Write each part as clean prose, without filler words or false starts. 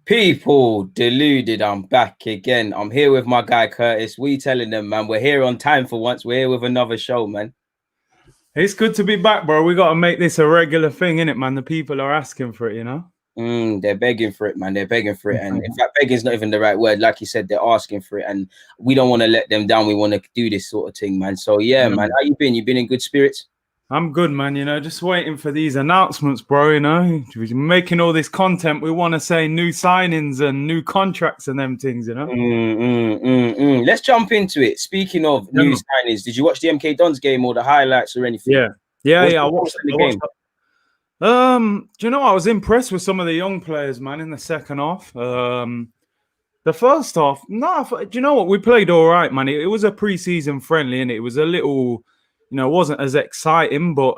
People deluded. I'm back again. I'm here with my guy Curtis. We telling them, man, we're here on time for once. We're here with another show, man. It's good to be back, bro. We got to make this a regular thing, innit, man? The people are asking for it, you know? They're begging for it, man. They're begging for it. And in fact, begging is not even the right word. Like you said, they're asking for it. And we don't want to let them down. We want to do this sort of thing, man. So, yeah, man. How you been? You been in good spirits? I'm good, man. You know, just waiting for these announcements, bro. You know, we're making all this content. We want to say new signings and new contracts and them things, you know? Let's jump into it. Speaking of new signings, did you watch the MK Dons game or the highlights or anything? Yeah. I watched the game. Do you know, I was impressed with some of the young players, man, in the second half. The first half, do you know what? We played all right, man. It was a pre-season friendly, and it was a little, you know, it wasn't as exciting, but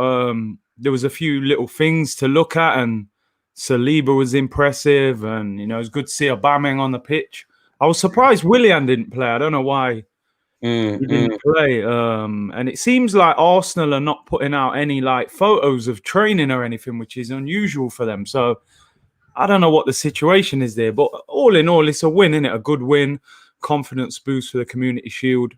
there was a few little things to look at, and Saliba was impressive, and, you know, it was good to see Aubameyang on the pitch. I was surprised Willian didn't play. I don't know why he didn't play. And it seems like Arsenal are not putting out any, like, photos of training or anything, which is unusual for them. So I don't know what the situation is there, but all in all, it's a win, isn't it? A good win, confidence boost for the Community Shield.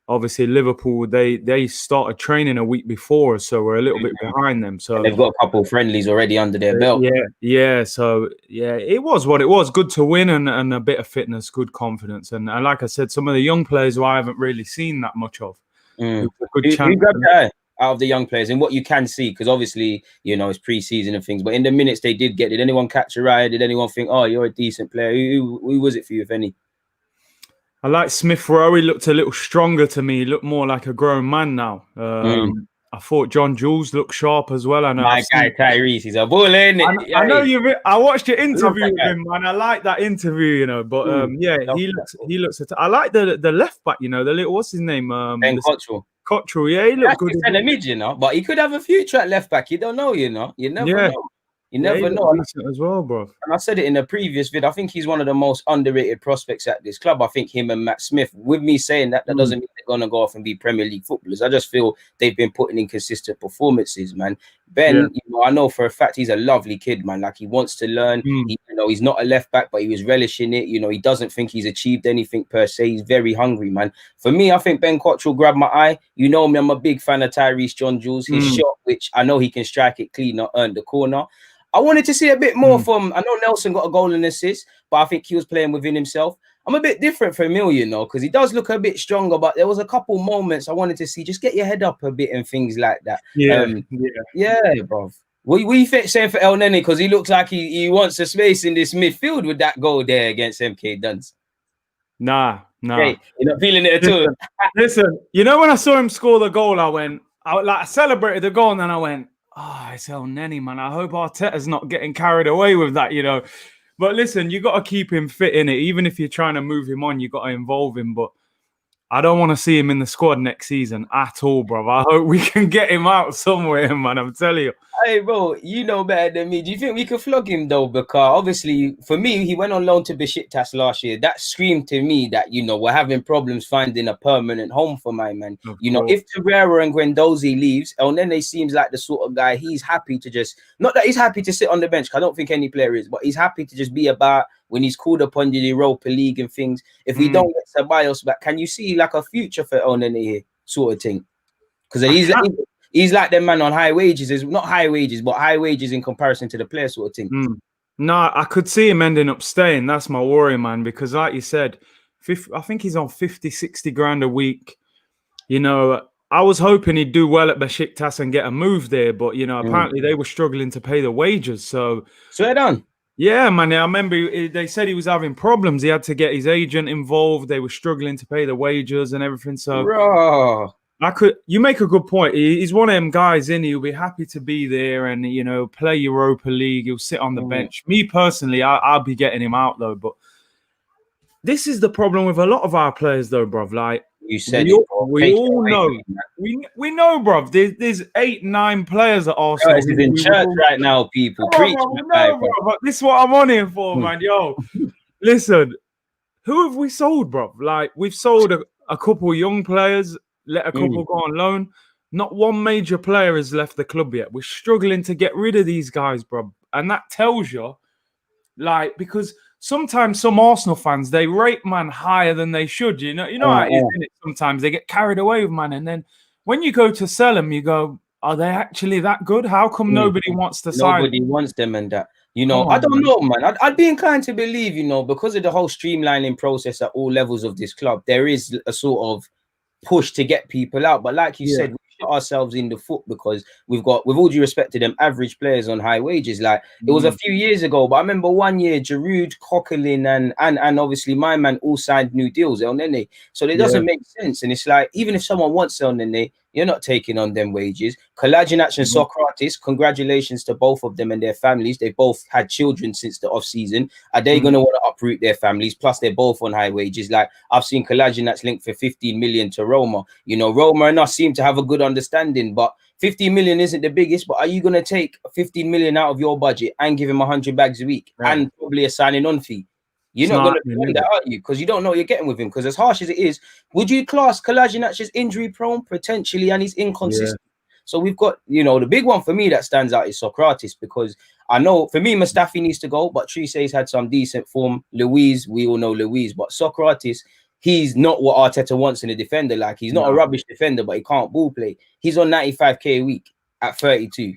Obviously, Liverpool, they started training a week before, so we're a little bit behind them. So they've got a couple of friendlies already under their belt. Yeah. So, it was what it was. Good to win and a bit of fitness, good confidence. And like I said, some of the young players who I haven't really seen that much of. Who grabbed the eye out of the young players and what you can see? Because obviously, you know, it's pre-season and things, but in the minutes they did get, did anyone catch your eye? Did anyone think, oh, you're a decent player? Who was it for you, if any? I like Smith Rowe. He looked a little stronger to me. He looked more like a grown man now. I thought John Jules looked sharp as well. I know my guy Tyrese, he's a bull, isn't it? I know you've. I watched your interview with him, man. I like that interview, you know. But he looks. I like the left back, you know, the little, what's his name? Ben Cottrell. Cottrell, yeah, he looked good. He's mid, you know, but he could have a future at left back. You don't know, you know. You never know. You never know. As well, bro. And I said it in a previous vid. I think he's one of the most underrated prospects at this club. I think him and Matt Smith, with me saying that doesn't mean they're going to go off and be Premier League footballers. I just feel they've been putting in consistent performances, man. Ben, you know, I know for a fact he's a lovely kid, man. Like, he wants to learn. You know, he's not a left back, but he was relishing it. You know, he doesn't think he's achieved anything per se. He's very hungry, man. For me, I think Ben Cottrell grabbed my eye. You know me, I'm a big fan of Tyrese John Jules. His shot, which I know he can strike it clean or earn the corner. I wanted to see a bit more from, I know Nelson got a goal and assist, but I think he was playing within himself. I'm a bit different from Emil, you know, because he does look a bit stronger, but there was a couple moments I wanted to see, just get your head up a bit and things like that. Yeah, bro. What are you saying for El Nene? Because he looks like he wants a space in this midfield with that goal there against MK Dons. Nah. Hey, you're not feeling it at all. Listen, you know, when I saw him score the goal, I celebrated the goal, and then I went, oh, it's El Nene, man. I hope Arteta's not getting carried away with that, you know. But listen, you got to keep him fit in it. Even if you're trying to move him on, you got to involve him. But I don't want to see him in the squad next season at all, bro. I hope we can get him out somewhere, man. I'm telling you. Hey, bro, you know better than me. Do you think we can flog him, though? Because obviously, for me, he went on loan to Besiktas last year. That screamed to me that, you know, we're having problems finding a permanent home for my man. You know, if Torreira and Guendouzi leaves, El Nene seems like the sort of guy he's happy to just, not that he's happy to sit on the bench, because I don't think any player is, but he's happy to just be about when he's called upon the Europa League and things. If we don't get Ceballos back, can you see like a future for El Nene here, sort of thing? Because he's like them man on high wages. Is not high wages, but high wages in comparison to the player, sort of thing. No, I could see him ending up staying. That's my worry, man. Because like you said, I think he's on 50, 60 grand a week. You know, I was hoping he'd do well at Besiktas and get a move there. But, you know, apparently they were struggling to pay the wages. So they're done. Yeah, man. I remember they said he was having problems. He had to get his agent involved. They were struggling to pay the wages and everything. So, bro, you make a good point. He's one of them guys, he'll be happy to be there and, you know, play Europa League. He'll sit on the bench. Me personally, I'll be getting him out though. But this is the problem with a lot of our players though, bruv. Like you said, we all know. We know, bruv. There's 8-9 players at Arsenal. He's in church right now, people. Preach, but this is what I'm on here for, man. Yo, listen, who have we sold, bruv? Like, we've sold a couple young players, let a couple go on loan. Not one major player has left the club yet. We're struggling to get rid of these guys, bruv. And that tells you, like, because sometimes some Arsenal fans, they rate man higher than they should. You know how it is, isn't it? Sometimes they get carried away with man. And then when you go to sell them, you go, are they actually that good? How come nobody wants to sign? Nobody wants them and that. I don't know, man. I'd be inclined to believe, because of the whole streamlining process at all levels of this club, there is a sort of push to get people out. But like you said, we shot ourselves in the foot because with all due respect to them average players on high wages. Like it was a few years ago, but I remember one year Giroud, Coquelin, and obviously my man all signed new deals, El Nene. So it doesn't make sense. And it's like, even if someone wants El Nene, you're not taking on them wages. Kolasinac and Socrates, congratulations to both of them and their families. They both had children since the off season. Are they going to want to uproot their families? Plus, they're both on high wages. Like I've seen Kolasinac linked for 15 million to Roma. Roma and us seem to have a good understanding, but 15 million isn't the biggest. But are you going to take 15 million out of your budget and give him 100 bags a week and probably a signing on fee? You're not going to do that, are you? Because you don't know what you're getting with him. Because as harsh as it is, would you class Kolasinac as injury prone potentially, and he's inconsistent? So we've got, the big one for me that stands out is Socrates, because I know for me Mustafi needs to go, but Trezeguet's had some decent form. Luiz, we all know Luiz, but Socrates, he's not what Arteta wants in a defender. Like he's not a rubbish defender, but he can't ball play. He's on 95k a week at 32.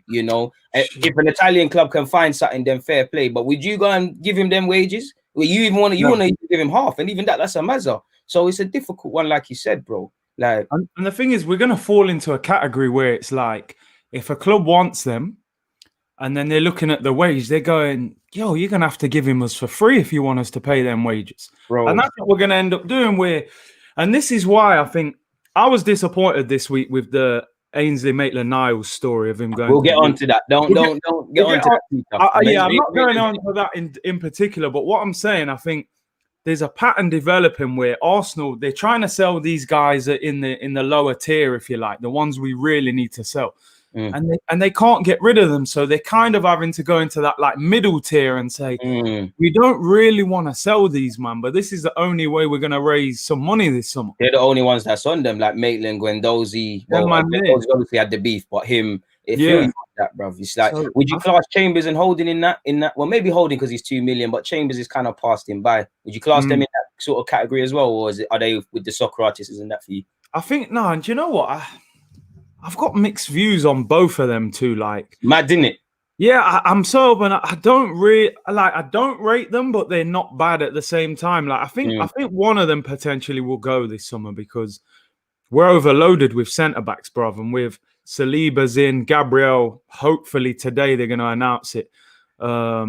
If an Italian club can find something, then fair play. But would you go and give him them wages? Well, you even want to give him half, and even that's a mazza. So it's a difficult one, like you said, bro. Like, and the thing is, we're gonna fall into a category where it's like, if a club wants them, and then they're looking at the wage, they're going, "Yo, you're gonna have to give him us for free if you want us to pay them wages." Bro. And that's what we're gonna end up doing. And this is why I think I was disappointed this week with the Ainsley Maitland-Niles story of him going. We'll get on to that. Don't get on to that. I'm not going on to that in particular, but what I'm saying, I think there's a pattern developing where Arsenal, they're trying to sell these guys in the lower tier, if you like, the ones we really need to sell. And they can't get rid of them, so they're kind of having to go into that like middle tier and say, we don't really want to sell these, man, but this is the only way we're going to raise some money this summer. They're the only ones that's on them, like Maitland, Guendouzi. Guendouzi obviously had the beef, but him, feels like that, bro. It's like, so, would you class Chambers and Holding in that? Well, maybe Holding because he's 2 million, but Chambers is kind of passed him by. Would you class them in that sort of category as well, or are they with the Socrates and that for you? I think no, and do you know what? I've got mixed views on both of them too. Like, mad, didn't it? Yeah, I'm so open. I don't rate them, but they're not bad at the same time. Like, I think one of them potentially will go this summer because we're overloaded with centre backs, bruv, and with Saliba's in, Gabriel. Hopefully today they're going to announce it. I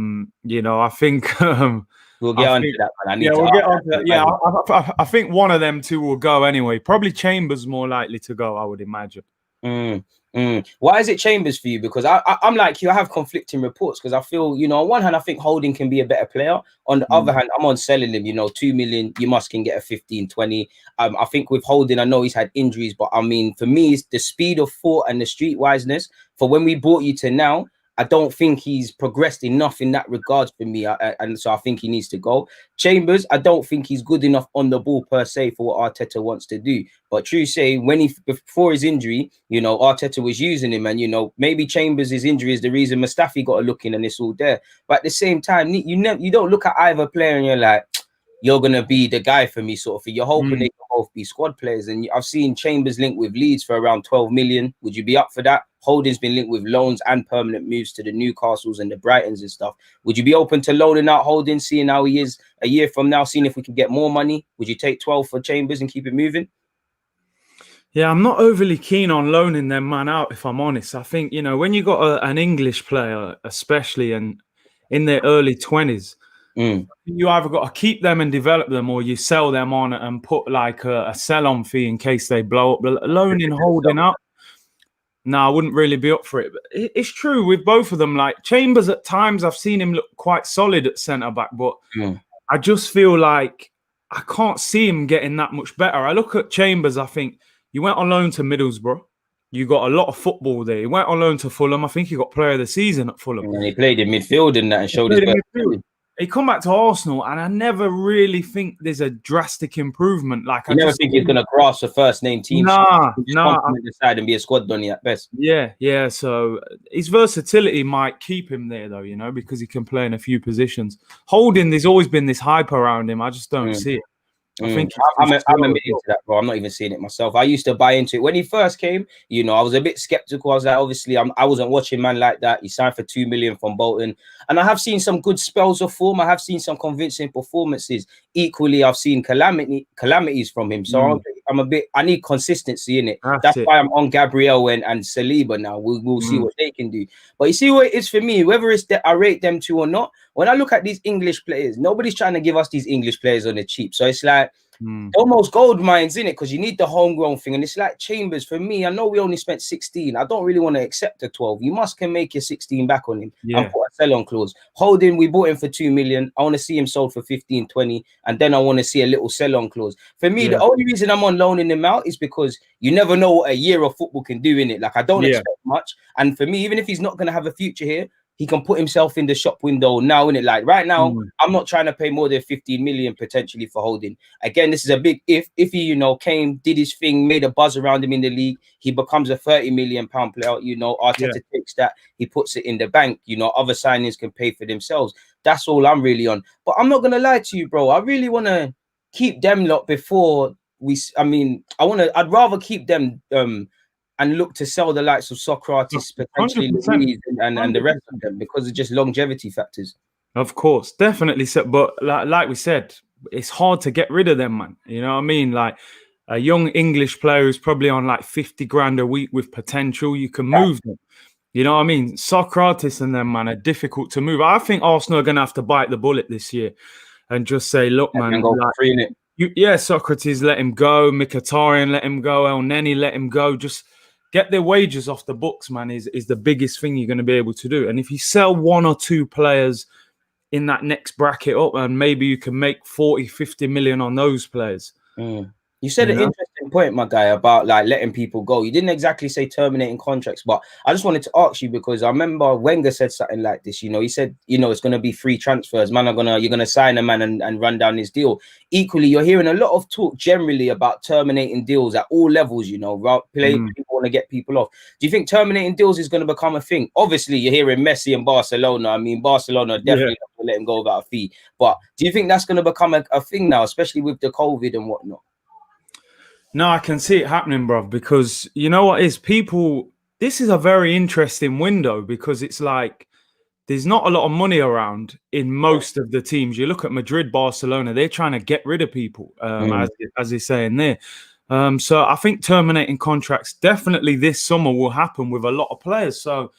think we'll get on to that. We'll get on to that. Yeah, I think one of them two will go anyway. Probably Chambers more likely to go, I would imagine. Why is it Chambers for you? Because I'm like you, I have conflicting reports because I feel, on one hand, I think Holding can be a better player. On the other hand, I'm on selling him, 2 million, you can get a 15, 20. I think with Holding, I know he's had injuries, but I mean, for me, it's the speed of thought and the streetwiseness. For when we brought you to now, I don't think he's progressed enough in that regard for me, and so I think he needs to go. Chambers, I don't think he's good enough on the ball per se for what Arteta wants to do. But true say, before his injury, Arteta was using him, and maybe Chambers' injury is the reason Mustafi got a look in, and it's all there. But at the same time, you don't look at either player and you're like, you're gonna be the guy for me, sort of thing. You're hoping they can both be squad players, and I've seen Chambers linked with Leeds for around 12 million. Would you be up for that? Holding's been linked with loans and permanent moves to the Newcastles and the Brightons and stuff. Would you be open to loaning out Holding, seeing how he is a year from now, seeing if we can get more money? Would you take 12 for Chambers and keep it moving? Yeah, I'm not overly keen on loaning them man out, if I'm honest. I think, when you got an English player, especially and in their early 20s, you either got to keep them and develop them, or you sell them on and put like a sell-on fee in case they blow up. But loaning Holding up, no, I wouldn't really be up for it. But it's true with both of them. Like Chambers, at times I've seen him look quite solid at centre back, but I just feel like I can't see him getting that much better. I look at Chambers, I think you went on loan to Middlesbrough. You got a lot of football there. He went on loan to Fulham. I think he got player of the season at Fulham. And he played in midfield and that and showed his best. he come back to Arsenal, and I never really think there's a drastic improvement. Like, You never think he's going to grasp a first name team. Nah. Compliment the side and be a squad dunny at best. Yeah. So his versatility might keep him there, though, because he can play in a few positions. Holding, there's always been this hype around him. I just don't see it. I think I'm admitting to that, bro. I'm not even seeing it myself. I used to buy into it when he first came. I was a bit skeptical. I was like, obviously, I wasn't watching man like that. He signed for 2 million from Bolton, and I have seen some good spells of form. I have seen some convincing performances. Equally, I've seen calamities from him. So I'm a bit. I need consistency in it. That's why I'm on Gabriel and Saliba now. We'll see what they can do. But you see what it is for me. Whether it's that I rate them two or not. When I look at these English players, nobody's trying to give us these English players on the cheap. So it's like almost gold mines in it because you need the homegrown thing. And it's like Chambers for me. I know we only spent 16. I don't really want to accept the 12. You can make your 16 back on him and put a sell-on clause. Holding, we bought him for 2 million. I want to see him sold for 15, 20. And then I want to see a little sell-on clause. For me, the only reason I'm on loaning him out is because you never know what a year of football can do in it. Like, I don't expect much. And for me, even if he's not going to have a future here, he can put himself in the shop window now, innit? Like right now, I'm not trying to pay more than 15 million potentially for Holding. Again, this is a big if he, came, did his thing, made a buzz around him in the league, he becomes a 30 million pound player, Arteta takes that, he puts it in the bank, other signings can pay for themselves. That's all I'm really on. But I'm not gonna lie to you, bro. I really want to keep them lot before I'd rather keep them and look to sell the likes of Socrates, potentially and the rest of them because of just longevity factors. Of course, definitely. So, but like we said, it's hard to get rid of them, man. You know what I mean? Like a young English player who's probably on like 50 grand a week with potential, you can move them. You know what I mean? Socrates and them, man, are difficult to move. I think Arsenal are going to have to bite the bullet this year and just say, look, man, Socrates, let him go. Mkhitaryan, let him go. El Neni, let him go. Just get their wages off the books, man, is the biggest thing you're going to be able to do. And if you sell one or two players in that next bracket up, and maybe you can make 40, 50 million on those players. You said an interesting point, my guy, about like letting people go. You didn't exactly say terminating contracts, but I just wanted to ask you because I remember Wenger said something like this. He said, it's going to be free transfers. Man, you're going to sign a man and run down his deal. Equally, you're hearing a lot of talk generally about terminating deals at all levels. People want to get people off. Do you think terminating deals is going to become a thing? Obviously, you're hearing Messi in Barcelona. I mean, Barcelona definitely not going to let him go without a fee. But do you think that's going to become a thing now, especially with the COVID and whatnot? No, I can see it happening, bro, because you know what is this is a very interesting window because it's like there's not a lot of money around in most of the teams. You look at Madrid, Barcelona, they're trying to get rid of people, as they say in there. So I think terminating contracts definitely this summer will happen with a lot of players. So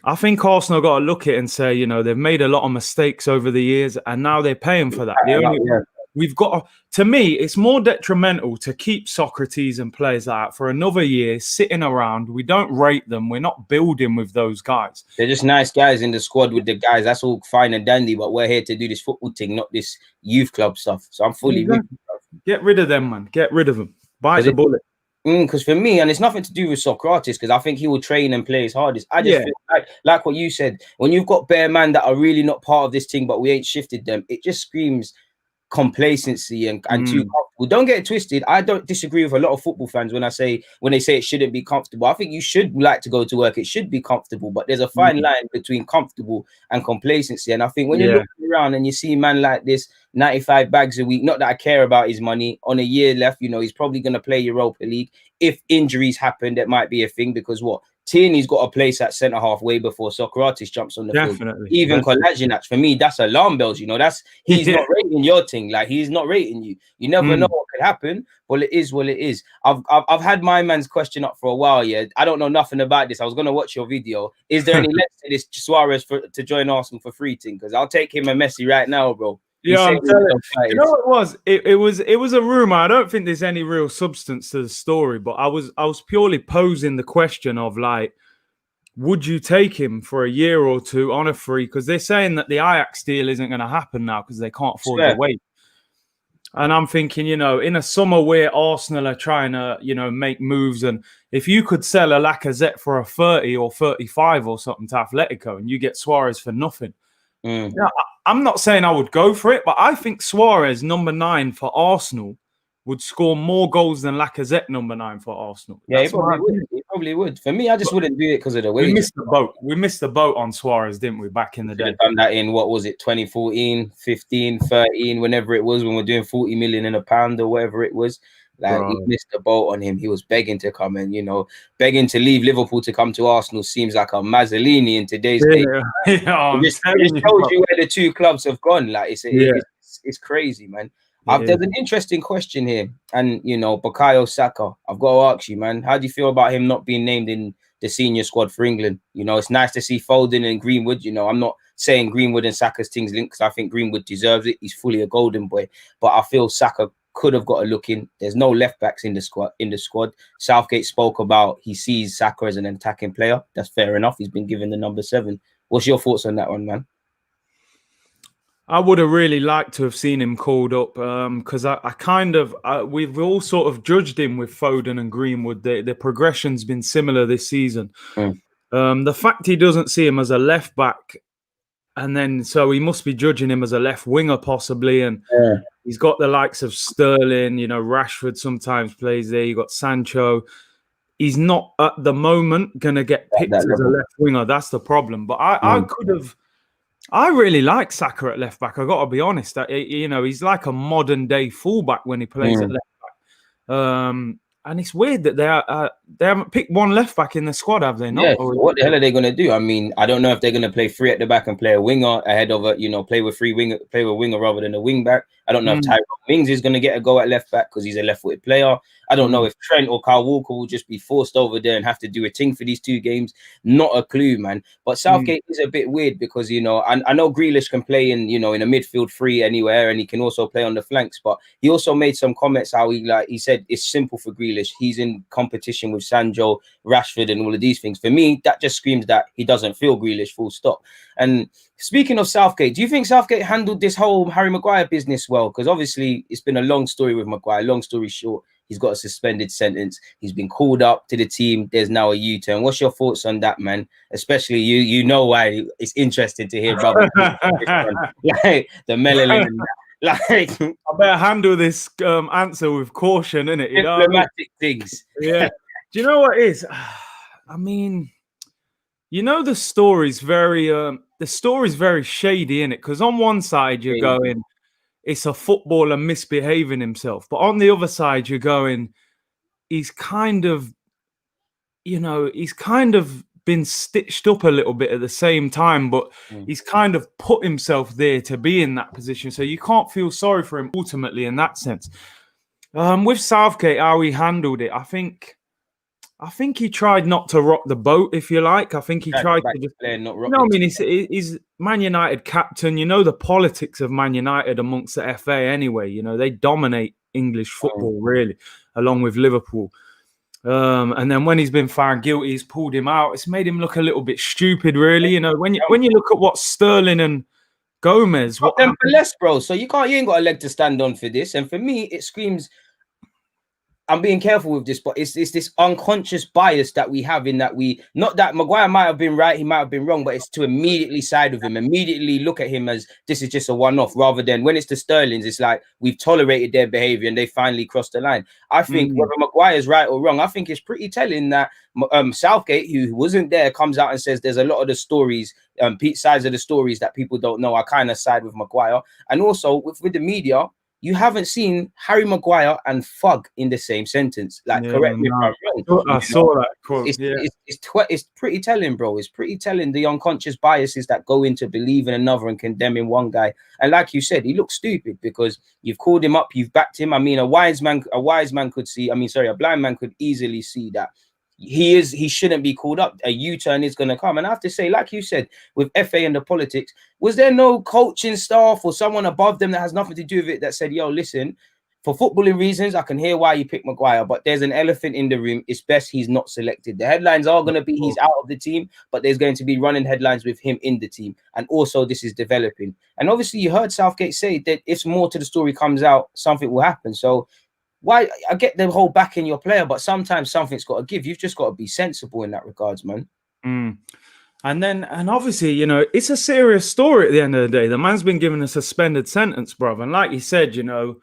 I think Arsenal got to look at it and say, they've made a lot of mistakes over the years and now they're paying for that. We've got to me, it's more detrimental to keep Socrates and players like that for another year sitting around. We don't rate them. We're not building with those guys. They're just nice guys in the squad with the guys. That's all fine and dandy, but we're here to do this football thing, not this youth club stuff. So I'm fully get rid of them, man. Get rid of them. Bite the bullet. Because for me, and it's nothing to do with Socrates, because I think he will train and play his hardest. I just feel like what you said, when you've got bare man that are really not part of this thing, but we ain't shifted them, it just screams complacency and too comfortable. Don't get it twisted. I don't disagree with a lot of football fans when they say it shouldn't be comfortable. I think you should like to go to work. It should be comfortable, but there's a fine line between comfortable and complacency. And I think when you're looking around and you see a man like this, 95 bags a week, not that I care about his money, on a year left, he's probably going to play Europa League. If injuries happen, that might be a thing because Tierney's got a place at centre half way before Socrates jumps on the field. Even Kolasinac, for me, that's alarm bells. He's not rating your thing. Like he's not rating you. You never know what could happen. Well, it is what it is. I've had my man's question up for a while. Yeah, I don't know nothing about this. I was gonna watch your video. Is there any less to this Suarez to join Arsenal for free thing? Because I'll take him and Messi right now, bro. Yeah, I'm telling you. You know what it was? It was a rumor. I don't think there's any real substance to the story, but I was purely posing the question of like, would you take him for a year or two on a free? Because they're saying that the Ajax deal isn't going to happen now because they can't afford to wait. And I'm thinking, in a summer where Arsenal are trying to, make moves, and if you could sell a Lacazette for a 30 or 35 or something to Atletico, and you get Suarez for nothing. Yeah, I'm not saying I would go for it, but I think Suarez, number 9 for Arsenal, would score more goals than Lacazette, number 9 for Arsenal. Yeah, he probably would. He probably would. For me, I just wouldn't do it because of the wages. We missed the boat. We missed the boat on Suarez, didn't we, back in the day? Done that in, what was it, 2014, 15, 13, whenever it was, when we're doing 40 million in a pound or whatever it was. Like, he missed the boat on him. He was begging to come, and begging to leave Liverpool to come to Arsenal seems like a Mazzolini in today's day. It just tells you where the two clubs have gone. Like, it's crazy, man. There's an interesting question here, and Bukayo Saka. I've got to ask you, man, how do you feel about him not being named in the senior squad for England? It's nice to see Foden and Greenwood. I'm not saying Greenwood and Saka's things linked, because I think Greenwood deserves it. He's fully a golden boy, but I feel Saka could have got a look in. There's no left backs in the squad. Southgate spoke about he sees Saka as an attacking player. That's fair enough. He's been given the number 7. What's your thoughts on that one, man? I would have really liked to have seen him called up, because we've all sort of judged him with Foden and Greenwood. The progression's been similar this season. The fact he doesn't see him as a left back, and then so he must be judging him as a left winger possibly, and he's got the likes of Sterling, Rashford sometimes plays there. You got Sancho. He's not at the moment gonna get picked as a left winger. That's the problem. But I really like Saka at left back. I got to be honest. He's like a modern day fullback when he plays at left back. And it's weird that they haven't picked one left back in the squad, have they? Not? Yeah. What the hell are they going to do? I mean, I don't know if they're going to play 3 at the back and play a winger ahead of play with winger rather than a wing back. I don't know if Tyrone Mings is going to get a go at left back because he's a left-footed player. I don't know if Trent or Kyle Walker will just be forced over there and have to do a thing for these 2 games. Not a clue, man. But Southgate is a bit weird because, I know Grealish can play in a midfield 3 anywhere, and he can also play on the flanks. But he also made some comments how he said it's simple for Grealish. He's in competition with Sancho, Rashford, and all of these things. For me, that just screams that he doesn't feel Grealish, full stop. And speaking of Southgate, do you think Southgate handled this whole Harry Maguire business well? Because obviously it's been a long story with Maguire. Long story short, he's got a suspended sentence. He's been called up to the team. There's now a U-turn. What's your thoughts on that, man? Especially you know why it's interesting to hear about like the melanin. Like, I better handle this answer with caution, innit? Diplomatic things. Yeah. Do you know what it is? I mean, the story's very shady, innit? Because on one side you're going, it's a footballer misbehaving himself, but on the other side you're going, he's kind of been stitched up a little bit at the same time, but he's kind of put himself there to be in that position. So you can't feel sorry for him ultimately in that sense. With Southgate, how he handled it, I think he tried not to rock the boat, if you like. I think he tried to just play and not rock. No, I mean, he's Man United captain. The politics of Man United amongst the FA anyway. They dominate English football, really, along with Liverpool. And then when he's been found guilty, he's pulled him out. It's made him look a little bit stupid, really. When you look at what Sterling and Gomez, what them for less, bro. So you ain't got a leg to stand on for this. And for me, it screams. I'm being careful with this, but it's this unconscious bias that we have in that not that Maguire might have been right, he might have been wrong, but it's to immediately side with him, immediately look at him as this is just a one-off, rather than when it's the Sterlings, it's like we've tolerated their behavior and they finally crossed the line. I think whether Maguire is right or wrong, I think it's pretty telling that Southgate, who wasn't there, comes out and says there's a lot of the stories, sides of the stories that people don't know. I kind of side with Maguire. And also with the media, you haven't seen Harry Maguire and Fug in the same sentence. Correct me if I'm wrong. I saw that quote. It's pretty telling, bro. It's pretty telling the unconscious biases that go into believing another and condemning one guy. And like you said, he looks stupid because you've called him up, you've backed him. I mean, a blind man could easily see that he shouldn't be called up. A U-turn is going to come. And I have to say, like you said, with FA and the politics, was there no coaching staff or someone above them that has nothing to do with it that said, yo, listen, for footballing reasons, I can hear why you pick Maguire, but there's an elephant in the room. It's best he's not selected. The headlines are going to be he's out of the team, but there's going to be running headlines with him in the team. And also this is developing. And obviously you heard Southgate say that if more to the story comes out, something will happen. So why? I get the whole backing your player, but sometimes something's got to give. You've just got to be sensible in that regards, man. And obviously, you know, it's a serious story at the end of the day. The man's been given a suspended sentence, bro. And like you said, you know,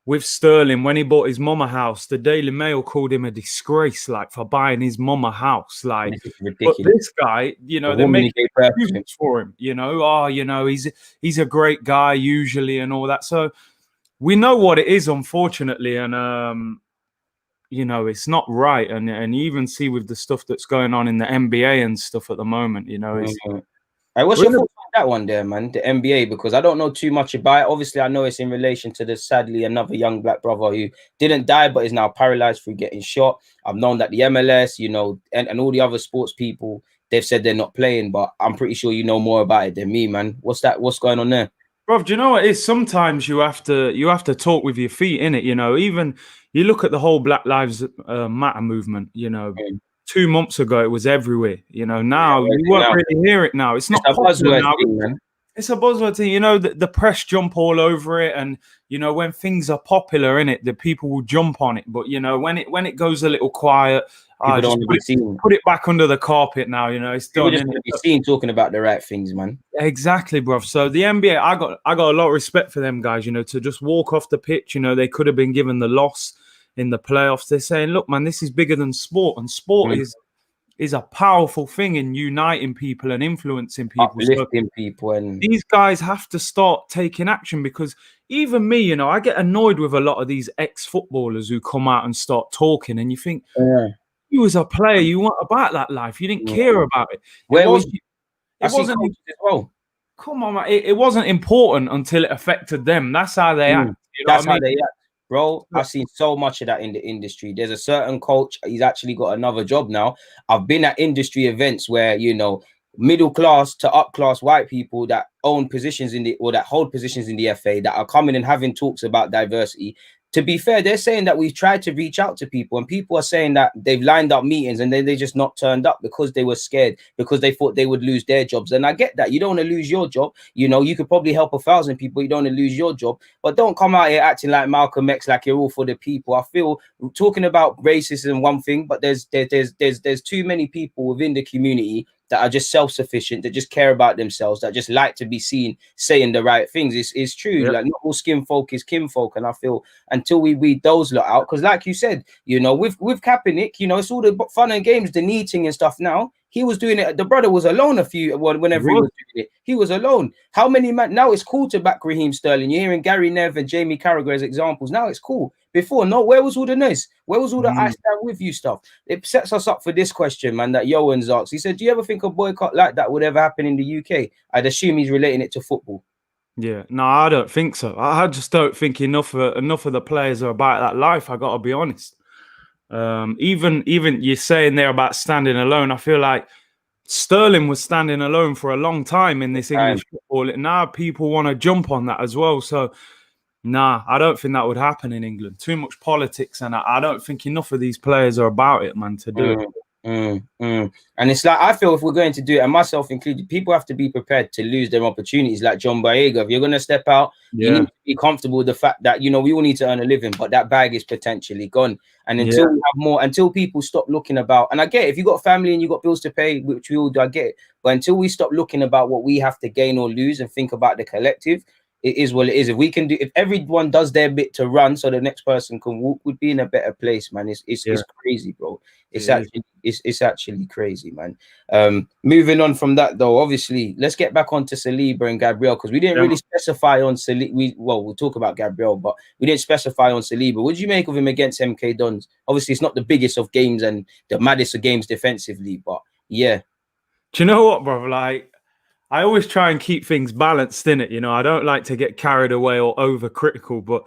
with Sterling, when he bought his mum a house, the Daily Mail called him a disgrace, like, for buying his mum a house. Like, This is but ridiculous. this guy, you know, The they woman make he gave birth to. excuses for him, you know. Oh, you know, he's a great guy usually and all that. So we know what it is, unfortunately, and you know, it's not right. And you even see with the stuff that's going on in the NBA and stuff at the moment, you know, it's Hey, what's your thoughts on that one there, man? The NBA, because I don't know too much about it. Obviously, I know it's in relation to the sadly another young black brother who didn't die but is now paralyzed through getting shot. I've known that the MLS, you know, and all the other sports people, they've said they're not playing, but I'm pretty sure you know more about it than me, man. What's going on there? Bro, do you know what it is? Sometimes you have to talk with your feet in it. You know, even you look at the whole Black Lives Matter movement. You know, 2 months ago it was everywhere. You know, now you won't really hear it. Now it's not a buzzword now. thing, man. It's a buzzword thing. You know, the press jump all over it, and you know when things are popular in it, the people will jump on it. But you know when it goes a little quiet, just put it back under the carpet now. You know, it's done. People just want to be seen talking about the right things, man. Exactly, bro. So the NBA, I got a lot of respect for them guys. You know, to just walk off the pitch. You know, they could have been given the loss in the playoffs. They're saying, look, man, this is bigger than sport, and sport is a powerful thing in uniting people and influencing people. Uplifting people, and these guys have to start taking action, because even me, you know, I get annoyed with a lot of these ex-footballers who come out and start talking, and you think, you as a player, you weren't about that life. You didn't care about it. Where was you? It wasn't as well. Come on, man. It wasn't important until it affected them. That's how they act. You know That's what I mean? how they act. Bro, I've seen so much of that in the industry. There's a certain coach, he's actually got another job now. I've been at industry events where, you know, middle class to up class white people that own positions that hold positions in the FA that are coming and having talks about diversity. To be fair, they're saying that we've tried to reach out to people, and people are saying that they've lined up meetings and then they just not turned up because they were scared, because they thought they would lose their jobs. And I get that. You don't want to lose your job. You know, you could probably help 1,000 people. You don't want to lose your job. But don't come out here acting like Malcolm X, like you're all for the people. I feel talking about racism one thing, but there's too many people within the community that are just self-sufficient, that just care about themselves, that just like to be seen saying the right things. It's true. Like, not all skin folk is kinfolk. And I feel until we weed those lot out, because like you said, you know, with Kaepernick, you know, it's all the fun and games, the kneading and stuff now. He was doing it. The brother was alone whenever he was doing it. He was alone. How many man? Now it's cool to back Raheem Sterling. You're hearing Gary Neville and Jamie Carragher as examples. Now it's cool. Before, no, where was all the noise? Where was all the I stand with you stuff? It sets us up for this question, man, that Yohan's asked. He said, do you ever think a boycott like that would ever happen in the UK? I'd assume he's relating it to football. Yeah, no, I don't think so. I just don't think enough of the players are about that life. I got to be honest. Even you're saying there about standing alone. I feel like Sterling was standing alone for a long time in this English football. Now people want to jump on that as well. So, nah, I don't think that would happen in England. Too much politics, and I don't think enough of these players are about it, man, to do it. And it's like, I feel if we're going to do it, and myself included, people have to be prepared to lose their opportunities. Like John Boyega, if you're going to step out, you need to be comfortable with the fact that, you know, we all need to earn a living, but that bag is potentially gone. And until we have more, until people stop looking about, and I get it, if you got family and you got bills to pay, which we all do, I get it. But until we stop looking about what we have to gain or lose and think about the collective, it is what it is. If we can do, if everyone does their bit to run so the next person can walk, we'd be in a better place, man. It's crazy, bro. It's actually crazy, man. Moving on from that though, obviously, let's get back onto Saliba and Gabriel, because we didn't really specify on Saliba. We'll talk about Gabriel, but we didn't specify on Saliba. What did you make of him against MK Dons? Obviously, it's not the biggest of games and the maddest of games defensively, but yeah. Do you know what, bro? Like, I always try and keep things balanced in it. You know, I don't like to get carried away or overcritical, but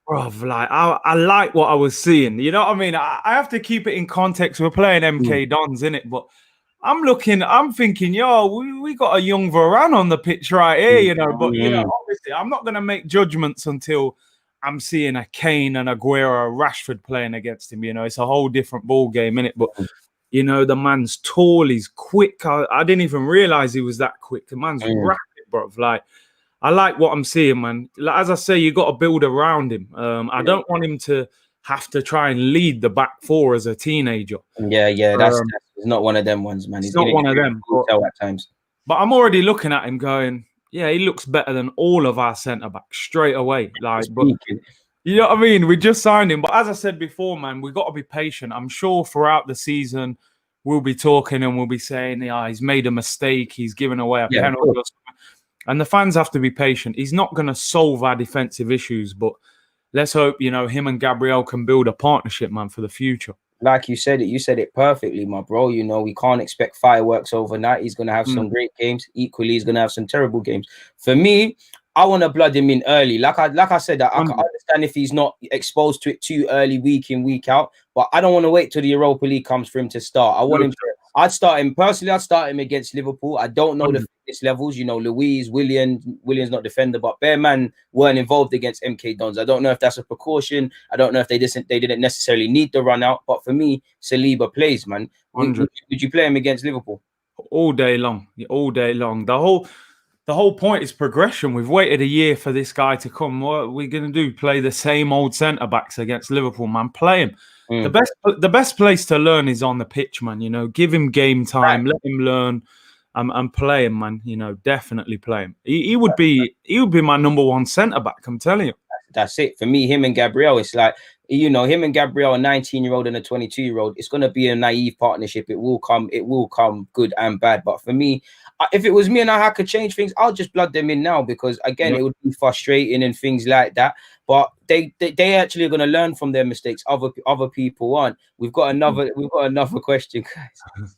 bro, like I like what I was seeing. You know what I mean? I have to keep it in context. We're playing MK Dons in it, but I'm thinking, yo, we got a young Varane on the pitch right here, you know. But you know, obviously, I'm not gonna make judgments until I'm seeing a Kane and Aguero, Rashford playing against him. You know, it's a whole different ball game, innit? But you know, the man's tall, he's quick. I didn't even realize he was that quick. The man's rapid, bro. Like, I like what I'm seeing, man. Like, as I say, you got to build around him. I don't want him to have to try and lead the back four as a teenager. That's He's not one of them ones, man. He's not one of them. Tell at times. But I'm already looking at him going, yeah, he looks better than all of our centre-backs straight away. Like, but you know what I mean? We just signed him. But as I said before, man, we got to be patient. I'm sure throughout the season, we'll be talking and we'll be saying, yeah, he's made a mistake. He's given away a penalty or something. And the fans have to be patient. He's not going to solve our defensive issues, but let's hope, you know, him and Gabriel can build a partnership, man, for the future. Like you said it perfectly, my bro. You know, we can't expect fireworks overnight. He's going to have some great games. Equally, he's going to have some terrible games. For me, I want to blood him in early. Like I said, I can understand if he's not exposed to it too early, week in, week out. But I don't want to wait till the Europa League comes for him to start. I want him to. I'd start him personally. I'd start him against Liverpool. I don't know the fitness levels. You know, Williams not defender, but Bearman weren't involved against MK Dons. I don't know if that's a precaution. I don't know if they didn't necessarily need the run out. But for me, Saliba plays, man. Would you play him against Liverpool? All day long. All day long. The whole point is progression. We've waited a year for this guy to come. What are we going to do? Play the same old centre-backs against Liverpool, man. Play him. The best place to learn is on the pitch, man. You know, give him game time, let him learn, and play him, man. You know, definitely play him. He would be my number one centre back. I'm telling you. That's it for me. Him and Gabriel. It's like, you know, him and Gabriel, a 19-year-old and a 22-year-old. It's going to be a naive partnership. It will come good and bad. But for me, if it was me and I could change things, I'll just blood them in now because again, it would be frustrating and things like that. But they actually are going to learn from their mistakes. Other people aren't. We've got another question, guys.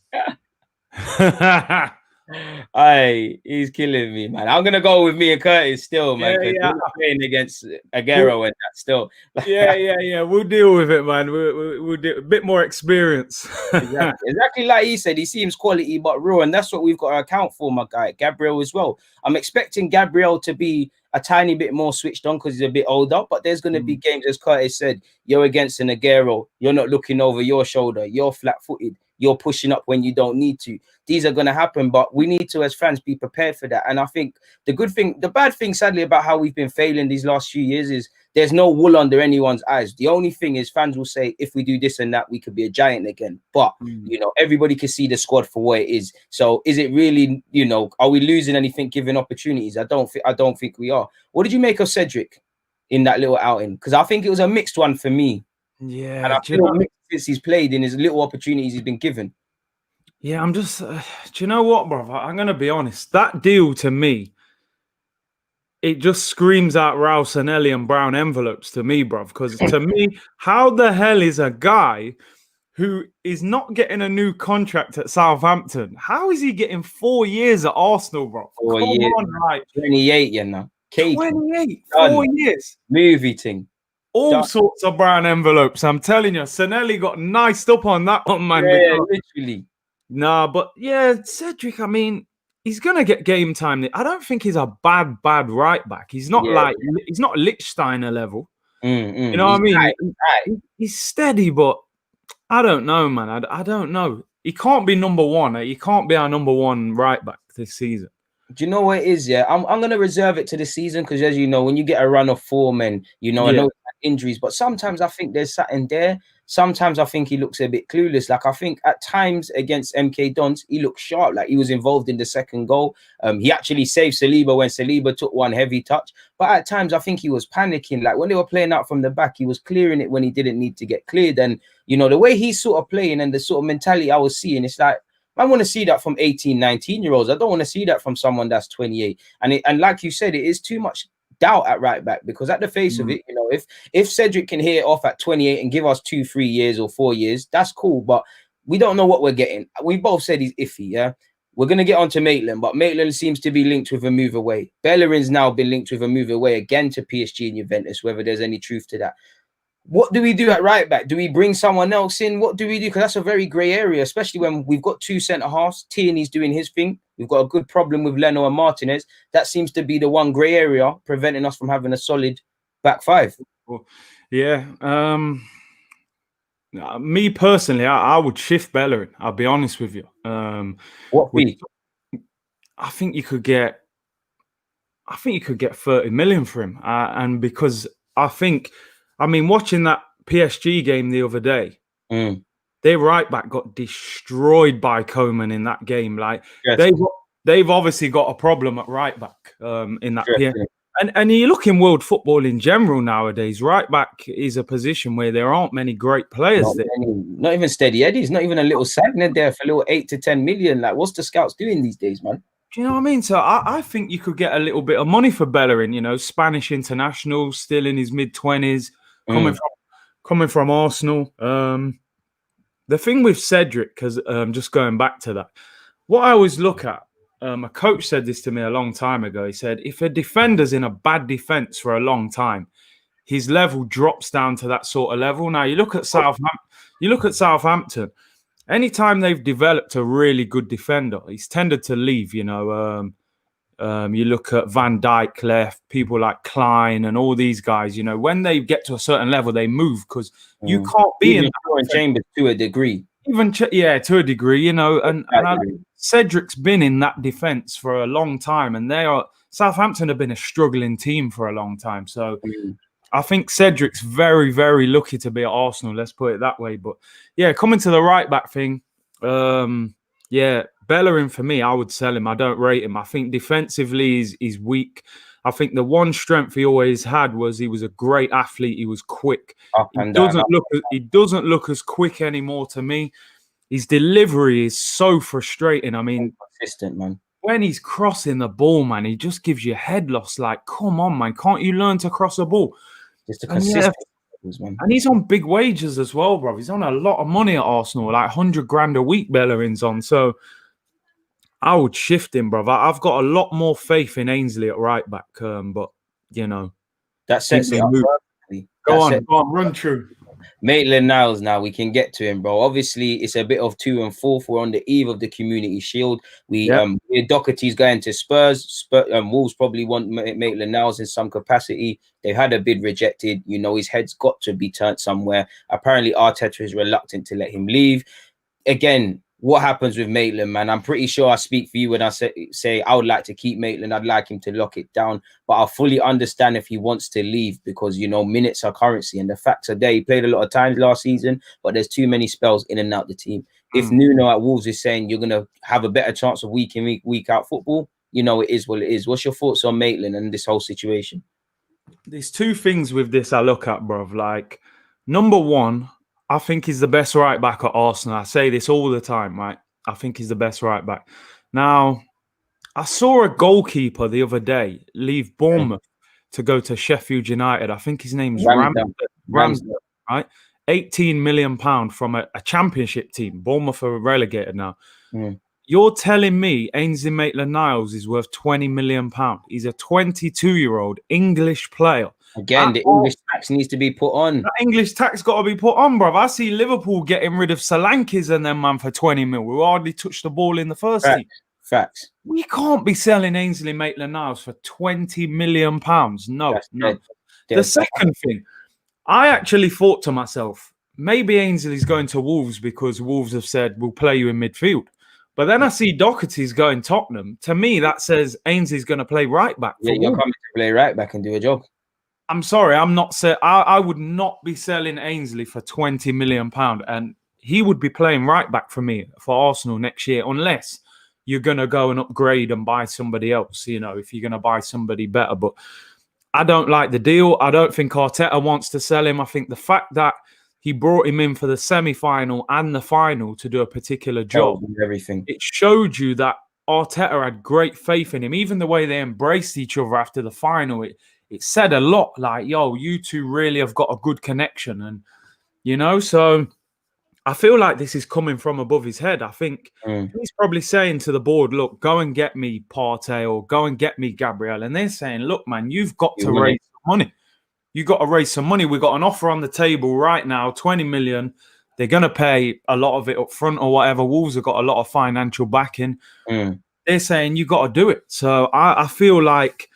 Aye, he's killing me, man. I'm gonna go with me and Curtis still, man. We're playing against Aguero and that still. yeah. We'll deal with it, man. We'll do a bit more experience. Exactly like he said. He seems quality but raw, and that's what we've got to account for, my guy. Gabriel as well. I'm expecting Gabriel to be a tiny bit more switched on because he's a bit older, but there's going to be games, as Curtis said, you're against an Aguero, you're not looking over your shoulder, you're flat-footed, you're pushing up when you don't need to. These are going to happen, but we need to, as fans, be prepared for that. And I think the bad thing, sadly, about how we've been failing these last few years is there's no wool under anyone's eyes. The only thing is fans will say, if we do this and that, we could be a giant again. But, you know, everybody can see the squad for what it is. So is it really, you know, are we losing anything, giving opportunities? I don't think we are. What did you make of Cedric in that little outing? Because I think it was a mixed one for me. Yeah. And I feel mixed since he's played in his little opportunities he's been given. Yeah, I'm just, do you know what, bro? I'm going to be honest. That deal to me, it just screams out Rouse and Ellie and Brown envelopes to me, bro. Because to me, how the hell is a guy who is not getting a new contract at Southampton, how is he getting 4 years at Arsenal, bro? 4 years. 28, you know. 28, 4 years. Movie thing. All sorts of brown envelopes. I'm telling you, Sanelli got niced up on that one, man. Yeah, literally. Nah, but yeah, Cedric, I mean, he's going to get game time. I don't think he's a bad right back. He's not he's not Lichtsteiner level. You know what I mean? He's steady, but I don't know, man. I don't know. He can't be number one. He can't be our number one right back this season. Do you know what it is? Yeah, I'm going to reserve it to the season because, as you know, when you get a run of form and, you know, I know injuries, but sometimes I think there's something there. Sometimes I think he looks a bit clueless. Like I think at times against MK Dons, he looked sharp. Like he was involved in the second goal. He actually saved Saliba when Saliba took one heavy touch. But at times I think he was panicking. Like when they were playing out from the back, he was clearing it when he didn't need to get cleared. And, you know, the way he's sort of playing and the sort of mentality I was seeing, it's like, I want to see that from 18, 19-year-olds. I don't want to see that from someone that's 28. And like you said, it is too much doubt at right back because at the face of it, you know, if Cedric can hit it off at 28 and give us 2-3 years or 4 years, that's cool. But we don't know what we're getting. We both said he's iffy, yeah? We're going to get on to Maitland, but Maitland seems to be linked with a move away. Bellerin's now been linked with a move away again to PSG and Juventus, whether there's any truth to that. What do we do at right back? Do we bring someone else in? What do we do? Because that's a very grey area, especially when we've got two centre halves. Tierney's doing his thing. We've got a good problem with Leno and Martinez. That seems to be the one grey area preventing us from having a solid back five. Yeah. Me personally, I would shift Bellerin. I'll be honest with you. What fee? I think you could get 30 million for him. And because I mean, watching that PSG game the other day, their right back got destroyed by Coman in that game. Like Yes. they've obviously got a problem at right back in that Yes. PM. And you look in world football in general nowadays, right back is a position where there aren't many great players. Not even steady Eddie's, not even a little Sagna there for a little 8 to 10 million. Like, what's the scouts doing these days, man? Do you know what I mean? So I think you could get a little bit of money for Bellerin, you know, Spanish international, still in his mid-20s, coming from Arsenal. The thing with Cedric, because just going back to that, what I always look at, a coach said this to me a long time ago. He said, if a defender's in a bad defense for a long time, his level drops down to that sort of level. Now, you look at Southampton, anytime they've developed a really good defender, he's tended to leave, you know. You look at Van Dijk left, people like Klein and all these guys, you know, when they get to a certain level, they move because you can't be in Chambers to a degree. To a degree, you know, and Cedric's been in that defense for a long time, and Southampton have been a struggling team for a long time. So I think Cedric's very, very lucky to be at Arsenal. Let's put it that way. But yeah, coming to the right back thing, Bellerin for me, I would sell him. I don't rate him. I think defensively he's weak. I think the one strength he always had was he was a great athlete. He was quick. He doesn't look as quick anymore to me. His delivery is so frustrating. I mean, consistent, man. When he's crossing the ball, man, he just gives you head loss. Like, come on, man, can't you learn to cross a ball? Just a consistent. And he's on big wages as well, bro. He's on a lot of money at Arsenal, like 100 grand a week. Bellerin's on, so I would shift him, brother. I've got a lot more faith in Ainsley at right back, but you know that sets it up. Go on, run through. Maitland-Niles now, we can get to him, bro. Obviously, it's a bit of 2 and 4. We're on the eve of the Community Shield. Doherty's going to Spurs. Wolves probably want Maitland-Niles in some capacity. They've had a bid rejected. You know, his head's got to be turned somewhere. Apparently, Arteta is reluctant to let him leave. Again, what happens with Maitland, man? I'm pretty sure I speak for you when I say I would like to keep Maitland. I'd like him to lock it down, but I fully understand if he wants to leave because, you know, minutes are currency and the facts are there. He played a lot of times last season, but there's too many spells in and out the team. If Nuno at Wolves is saying you're going to have a better chance of week in, week out football, you know, it is what it is. What's your thoughts on Maitland and this whole situation? There's two things with this I look at, bruv. Like, number one, I think he's the best right back at Arsenal. I say this all the time, right? I think he's the best right back. Now, I saw a goalkeeper the other day leave Bournemouth to go to Sheffield United. I think his name's Ramsdale, right? £18 million from a championship team. Bournemouth are relegated now. You're telling me Ainsley Maitland-Niles is worth £20 million. He's a 22-year-old English player. Again, the English tax needs to be put on. The English tax got to be put on, bruv. I see Liverpool getting rid of Solankis and them, man, for 20 mil. We hardly touched the ball in the first team. Facts. We can't be selling Ainsley Maitland-Niles for £20 million. No. The second thing, I actually thought to myself, maybe Ainsley's going to Wolves because Wolves have said, we'll play you in midfield. But then I see Doherty's going Tottenham. To me, that says Ainsley's going to play right back. Yeah, you're coming to play right back and do a job. I'm sorry, I'm not. I would not be selling Ainsley for £20 million, and he would be playing right back for me for Arsenal next year, unless you're gonna go and upgrade and buy somebody else. You know, if you're gonna buy somebody better. But I don't like the deal. I don't think Arteta wants to sell him. I think the fact that he brought him in for the semi-final and the final to do a particular job, everything, it showed you that Arteta had great faith in him. Even the way they embraced each other after the final, it said a lot, like, yo, you two really have got a good connection. And, you know, so I feel like this is coming from above his head. I think he's probably saying to the board, look, go and get me Partey or go and get me Gabriel. And they're saying, look, man, you've got to raise some money. You've got to raise some money. We've got an offer on the table right now, 20 million. They're going to pay a lot of it up front or whatever. Wolves have got a lot of financial backing. They're saying you got to do it. So I feel like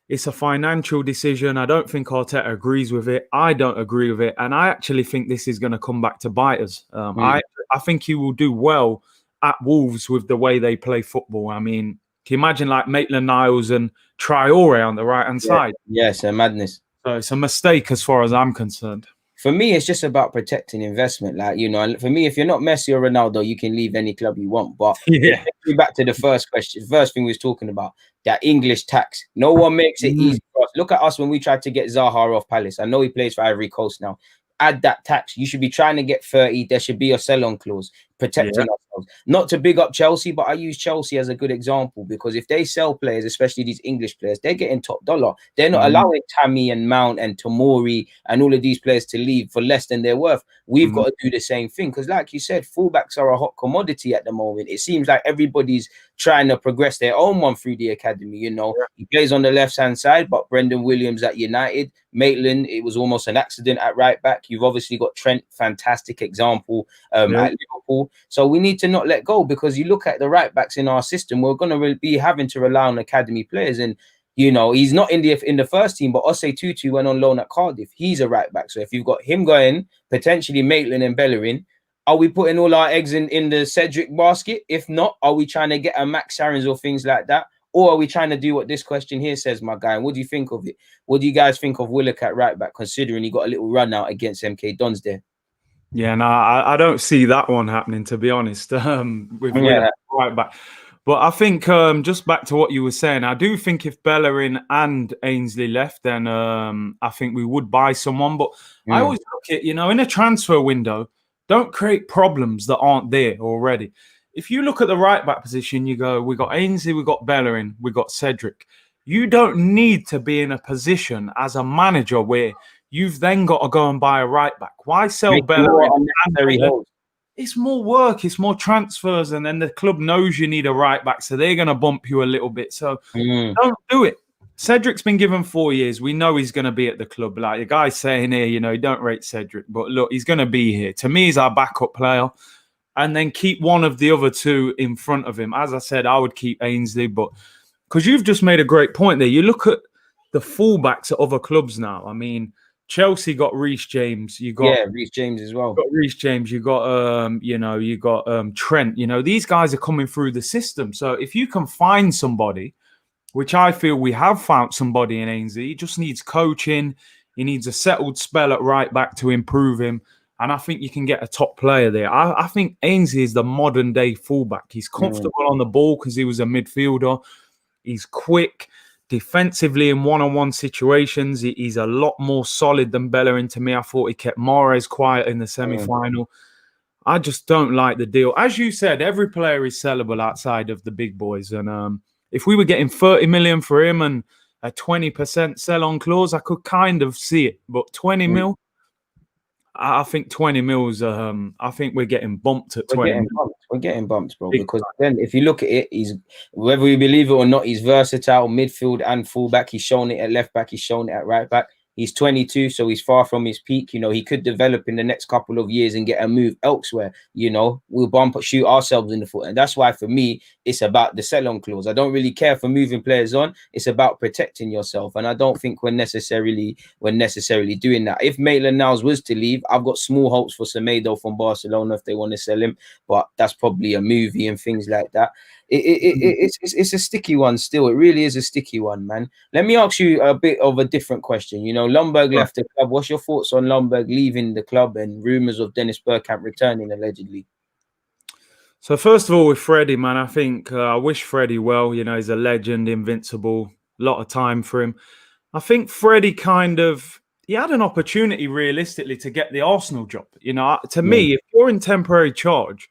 it's a financial decision. I don't think Arteta agrees with it. I don't agree with it. And I actually think this is going to come back to bite us. I think he will do well at Wolves with the way they play football. I mean, can you imagine like Maitland-Niles and Traore on the right-hand side? Yes, a madness. So it's a mistake as far as I'm concerned. for me, it's just about protecting investment. Like, and for me, if you're not Messi or Ronaldo, you can leave any club you want. But Yeah. back to the first question, first thing we was talking about, that English tax. No one makes it easy for us. Look at us when we tried to get Zaha off Palace. I know he plays for Ivory Coast now. Add that tax. You should be trying to get 30. There should be a sell-on clause protecting ourselves. Not to big up Chelsea, but I use Chelsea as a good example because if they sell players, especially these English players, they're getting top dollar. They're not allowing Tammy and Mount and Tomori and all of these players to leave for less than they're worth. We've got to do the same thing because, like you said, fullbacks are a hot commodity at the moment. It seems like everybody's trying to progress their own one through the academy. He plays on the left-hand side, but Brendan Williams at United, Maitland, it was almost an accident at right back. You've obviously got Trent, fantastic example at Liverpool. So we need to not let go because you look at the right backs in our system, we're going to be having to rely on academy players. And, he's not in the first team, but Osei Tutu went on loan at Cardiff. He's a right back. So if you've got him going, potentially Maitland and Bellerin, are we putting all our eggs in the Cedric basket? If not, are we trying to get a Max Sarins or things like that? Or are we trying to do what this question here says, my guy? And what do you think of it? What do you guys think of Willock at right back, considering he got a little run out against MK Dons there? Yeah, no, I don't see that one happening, to be honest, with right back. But I think just back to what you were saying, I do think if Bellerin and Ainsley left, then I think we would buy someone. But I always look at, in a transfer window, don't create problems that aren't there already. If you look at the right back position, you go, we got Ainsley, we got Bellerin, we got Cedric. You don't need to be in a position as a manager where you've then got to go and buy a right back. Why sell Bellerin? It's more work, it's more transfers, and then the club knows you need a right back, so they're going to bump you a little bit. So don't do it. Cedric's been given 4 years. We know he's going to be at the club. Like the guy's saying here, you don't rate Cedric, but look, he's going to be here. To me, he's our backup player. And then keep one of the other two in front of him. As I said, I would keep Ainsley, but because you've just made a great point there. You look at the fullbacks at other clubs now. I mean, Chelsea got Reece James. You got Reece James as well. Reece James. You got you got Trent. These guys are coming through the system. So if you can find somebody, which I feel we have found somebody in Ainsley, he just needs coaching. He needs a settled spell at right back to improve him. And I think you can get a top player there. I think Ainsley is the modern day fullback. He's comfortable on the ball because he was a midfielder. He's quick. Defensively in one-on-one situations, he's a lot more solid than Bellerin to me. I thought he kept Mahrez quiet in the semi-final. I just don't like the deal. As you said, every player is sellable outside of the big boys. And if we were getting 30 million for him and a 20% sell-on clause, I could kind of see it. But 20 mil, I think 20 mils, I think we're getting bumped at 20 mil. We're getting bumped, bro. Because then if you look at it, he's, whether we believe it or not, he's versatile, midfield and fullback. He's shown it at left back. He's shown it at right back. He's 22, so he's far from his peak. He could develop in the next couple of years and get a move elsewhere. We'll shoot ourselves in the foot. And that's why, for me, it's about the sell-on clause. I don't really care for moving players on. It's about protecting yourself. And I don't think we're necessarily doing that. If Maitland-Niles was to leave, I've got small hopes for Semedo from Barcelona if they want to sell him. But that's probably a movie and things like that. It's a sticky one still. It really is a sticky one, man. Let me ask you a bit of a different question. Lundberg left the club. What's your thoughts on Lundberg leaving the club and rumours of Dennis Bergkamp returning allegedly? So first of all, with Freddie, man, I think I wish Freddie well. He's a legend, invincible. A lot of time for him. I think Freddie he had an opportunity realistically to get the Arsenal job. To me, if you're in temporary charge,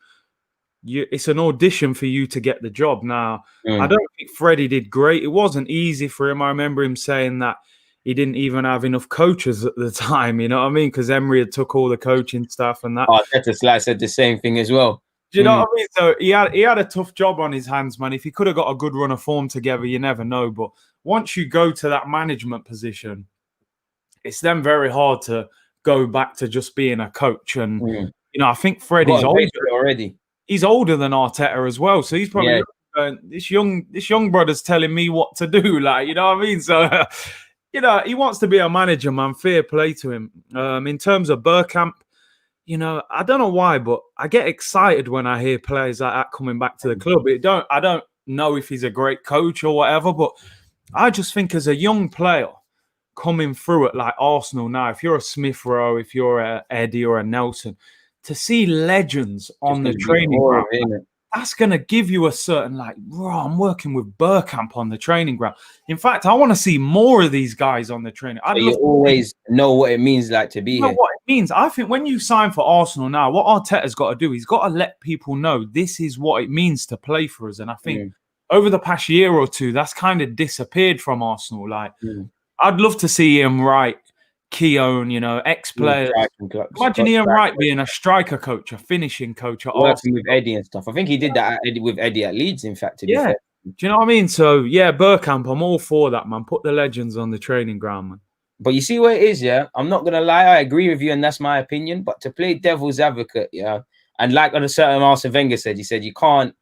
it's an audition for you to get the job. Now, I don't think Freddie did great. It wasn't easy for him. I remember him saying that he didn't even have enough coaches at the time, you know what I mean? Because Emery had took all the coaching stuff and that. Arteta said the same thing as well. Do you know what I mean? So he had a tough job on his hands, man. If he could have got a good run of form together, you never know. But once you go to that management position, it's then very hard to go back to just being a coach. And, I think Freddie's older already. He's older than Arteta as well. So he's probably this young brother's telling me what to do. Like, you know what I mean? So, he wants to be a manager, man. Fair play to him. In terms of Bergkamp, I don't know why, but I get excited when I hear players like that coming back to the club. I don't know if he's a great coach or whatever, but I just think as a young player, coming through at like Arsenal now, if you're a Smith Rowe, if you're a Eddie or a Nelson, to see legends on the training ground, that's going to give you a certain like, I'm working with Bergkamp on the training ground. In fact, I want to see more of these guys on the training. So you always know what it means like to be here. What it means. I think when you sign for Arsenal now, what Arteta's got to do, he's got to let people know this is what it means to play for us. And I think over the past year or two, that's kind of disappeared from Arsenal. Like, I'd love to see him write Keown, ex-players. Imagine Ian Wright being a striker coach, a finishing coach at working Arsenal. with Eddie and stuff. I think he did that with Eddie at Leeds, in fact, to be fair. Do you know what I mean? So, yeah, Bergkamp, I'm all for that, man. Put the legends on the training ground, man. But you see what it is, yeah? I'm not going to lie. I agree with you, and that's my opinion. But to play devil's advocate, yeah, and like on a certain Arsene Wenger said, he said, you can't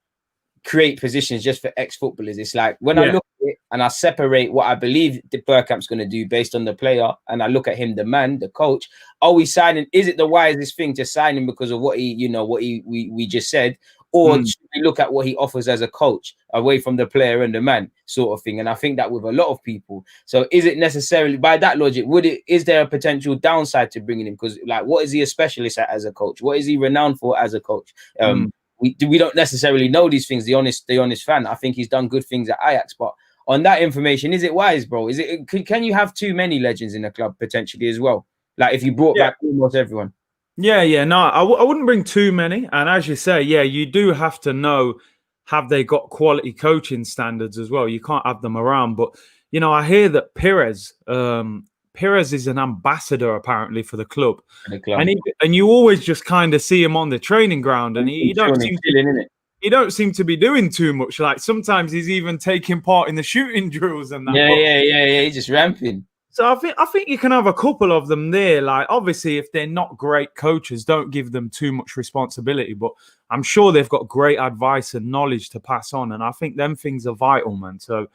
create positions just for ex-footballers. It's like when I look at it and I separate what I believe the Bergkamp's going to do based on the player, and I look at him, the man, the coach, are we signing? Is it the wisest thing to sign him because of what we just said? Or should we look at what he offers as a coach away from the player and the man sort of thing? And I think that with a lot of people. So is it necessarily, by that logic, is there a potential downside to bringing him? Because like, what is he a specialist at as a coach? What is he renowned for as a coach? We don't necessarily know these things. The honest fan, I think he's done good things at Ajax, but on that information, is it wise, bro? Can you have too many legends in a club potentially as well? Like if you brought back almost everyone. No, I wouldn't bring too many. And as you say, you do have to know, have they got quality coaching standards as well? You can't have them around. But, I hear that Perez is an ambassador apparently for the club. And you always just kind of see him on the training ground, and he don't seem to be doing too much. Like sometimes he's even taking part in the shooting drills and that. Yeah. He's just ramping. So I think you can have a couple of them there. Like obviously, if they're not great coaches, don't give them too much responsibility. But I'm sure they've got great advice and knowledge to pass on, and I think them things are vital, man. So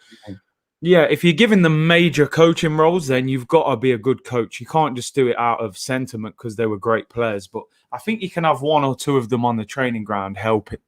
yeah, if you're giving them major coaching roles, then you've got to be a good coach. You can't just do it out of sentiment because they were great players. But I think you can have one or two of them on the training ground helping.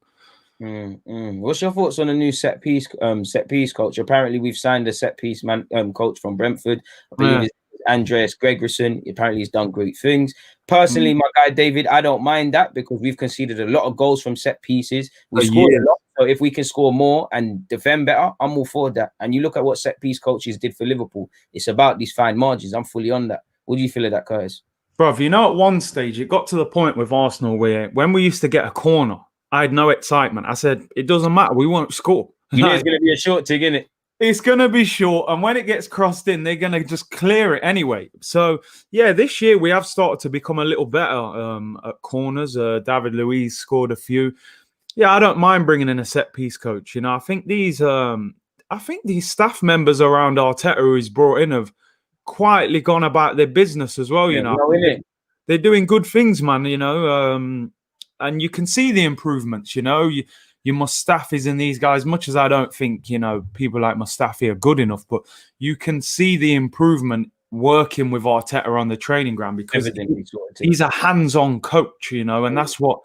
What's your thoughts on the new set piece coach? Apparently, we've signed a set piece coach from Brentford. I believe it's Andreas Gregerson. Apparently, he's done great things. Personally, my guy David, I don't mind that because we've conceded a lot of goals from set pieces. We scored a lot. So if we can score more and defend better, I'm all for that. And you look at what set piece coaches did for Liverpool. It's about these fine margins. I'm fully on that. What do you feel of that, Curtis? Bruv, at one stage, it got to the point with Arsenal where when we used to get a corner, I had no excitement. I said, it doesn't matter. We won't score. It's going to be a short tig, isn't it? It's going to be short. And when it gets crossed in, they're going to just clear it anyway. So, this year we have started to become a little better at corners. David Luiz scored a few. Yeah, I don't mind bringing in a set-piece coach. I think these staff members around Arteta who he's brought in have quietly gone about their business as well, They're doing good things, man, and you can see the improvements, your Mustafis and these guys, much as I don't think, people like Mustafi are good enough, but you can see the improvement working with Arteta on the training ground because he's a hands-on coach, and that's what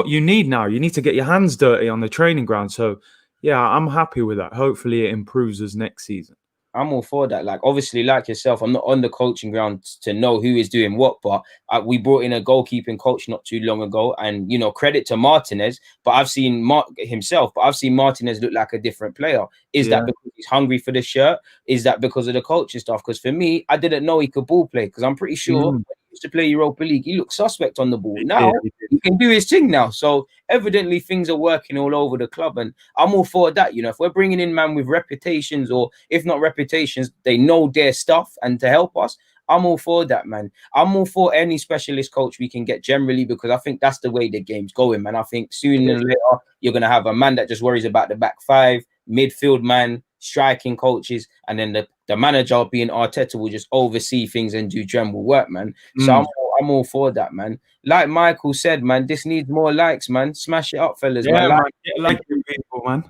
you need now. You need to get your hands dirty on the training ground. So, yeah, I'm happy with that. Hopefully it improves us next season. I'm all for that. Like, obviously, like yourself, I'm not on the coaching ground to know who is doing what, but we brought in a goalkeeping coach not too long ago, and, credit to Martinez, but I've seen Martinez look like a different player. Is that because he's hungry for the shirt? Is that because of the coaching stuff? Because for me, I didn't know he could ball play because I'm pretty sure when he used to play Europa League, he looked suspect on the ball. Now, he can do his thing now. So evidently things are working all over the club, and I'm all for that. If we're bringing in man with reputations, or if not reputations, they know their stuff and to help us, I'm all for that, man. I'm all for any specialist coach we can get generally, because I think that's the way the game's going, man. I think sooner or later you're going to have a man that just worries about the back five, midfield man, striking coaches, and then the manager being Arteta will just oversee things and do general work, man. So I'm all for that, man. Like Michael said, man, this needs more likes, man. Smash it up, fellas. Yeah, man. Like people, man.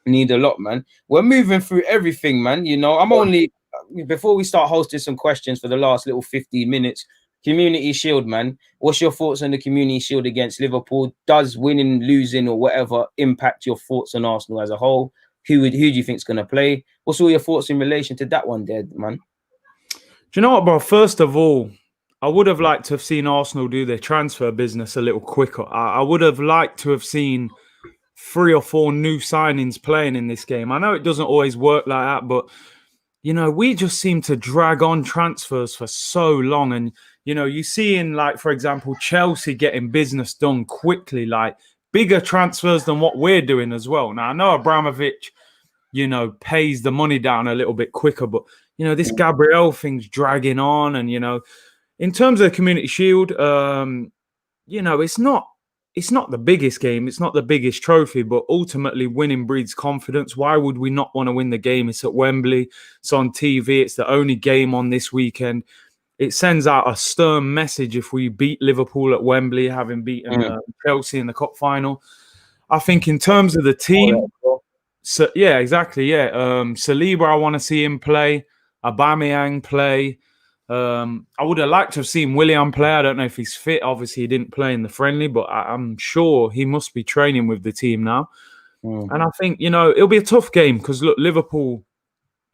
Need a lot, man. We're moving through everything, man. I'm only, before we start hosting some questions for the last little 15 minutes, Community Shield, man. What's your thoughts on the Community Shield against Liverpool? Does winning, losing, or whatever impact your thoughts on Arsenal as a whole? Who do you think is going to play? What's all your thoughts in relation to that one there, man? Do you know what, bro? First of all, I would have liked to have seen Arsenal do their transfer business a little quicker. I would have liked to have seen 3 or 4 new signings playing in this game. I know it doesn't always work like that, but we just seem to drag on transfers for so long. And, you see in, like, for example, Chelsea getting business done quickly, like bigger transfers than what we're doing as well. Now, I know Abramovich, pays the money down a little bit quicker, but, this Gabriel thing's dragging on. And, in terms of the Community Shield, it's not the biggest game. It's not the biggest trophy, but ultimately winning breeds confidence. Why would we not want to win the game? It's at Wembley. It's on TV. It's the only game on this weekend. It sends out a stern message if we beat Liverpool at Wembley, having beaten Chelsea in the cup final. I think in terms of the team, so yeah, exactly. Yeah. Saliba, I want to see him play. Aubameyang play. I would have liked to have seen Willian play. I don't know if he's fit. Obviously, he didn't play in the friendly, but I'm sure he must be training with the team now. And I think, it'll be a tough game because, look, Liverpool,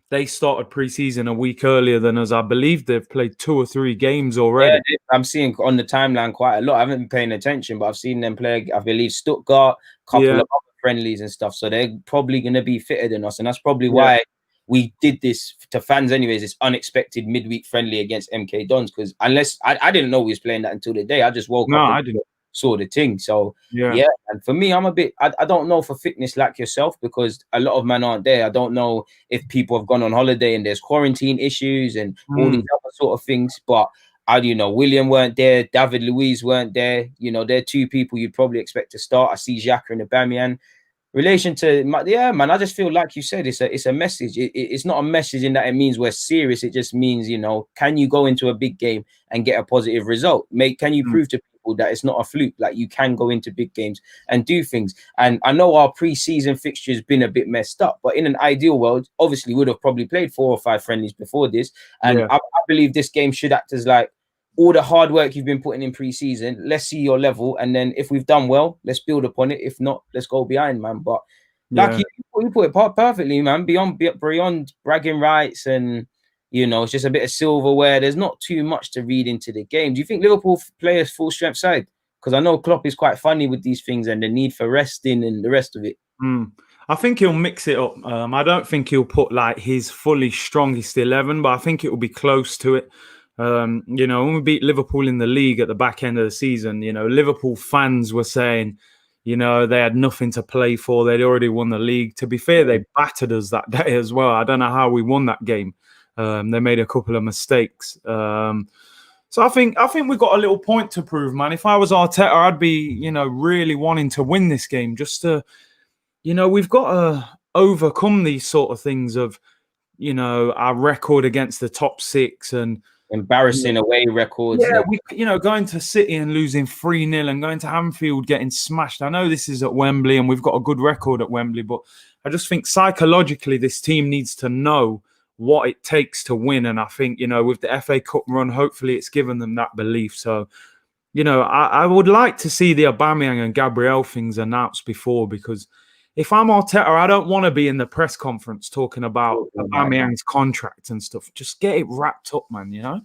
they started pre-season a week earlier than us. I believe they've played 2 or 3 games already. Yeah, I'm seeing on the timeline quite a lot. I haven't been paying attention, but I've seen them play, I believe, Stuttgart, a couple of other friendlies and stuff. So they're probably going to be fitter than us. And that's probably why we did this to fans anyways, this unexpected midweek friendly against MK Dons, because unless I didn't know we was playing that until the day. I just woke up and saw the thing. So yeah, and for me, I'm a bit I don't know for fitness like yourself, because a lot of men aren't there. I don't know if people have gone on holiday and there's quarantine issues and all these other sort of things, but William weren't there, David Luiz weren't there. They're 2 people you'd probably expect to start. I see Xhaka and Aubameyang. Relation to man, I just feel like you said it's a message. It's not a message in that it means we're serious. It just means, can you go into a big game and get a positive result? Can you prove to people that it's not a fluke? Like, you can go into big games and do things. And I know our pre-season fixture has been a bit messed up, but in an ideal world, obviously we'd have probably played 4 or 5 friendlies before this. And I believe this game should act as like, all the hard work you've been putting in pre-season, let's see your level. And then if we've done well, let's build upon it. If not, let's go behind, man. But like you put it perfectly, man, beyond bragging rights and, it's just a bit of silverware. There's not too much to read into the game. Do you think Liverpool play a full strength side? Because I know Klopp is quite funny with these things and the need for resting and the rest of it. I think he'll mix it up. I don't think he'll put like his fully strongest 11, but I think it will be close to it. When we beat Liverpool in the league at the back end of the season, Liverpool fans were saying, they had nothing to play for. They'd already won the league. To be fair, they battered us that day as well. I don't know how we won that game. They made a couple of mistakes. So I think we've got a little point to prove, man. If I was Arteta, I'd be, really wanting to win this game just to, we've got to overcome these sort of things of, our record against the top 6 and embarrassing away records. Going to City and losing 3-0 and going to Anfield getting smashed. I know this is at Wembley and we've got a good record at Wembley, but I just think psychologically this team needs to know what it takes to win. And I think, with the FA Cup run, hopefully it's given them that belief. So, I would like to see the Aubameyang and Gabriel things announced before, because if I'm Arteta, I don't want to be in the press conference talking about Aubameyang's contract and stuff. Just get it wrapped up, man,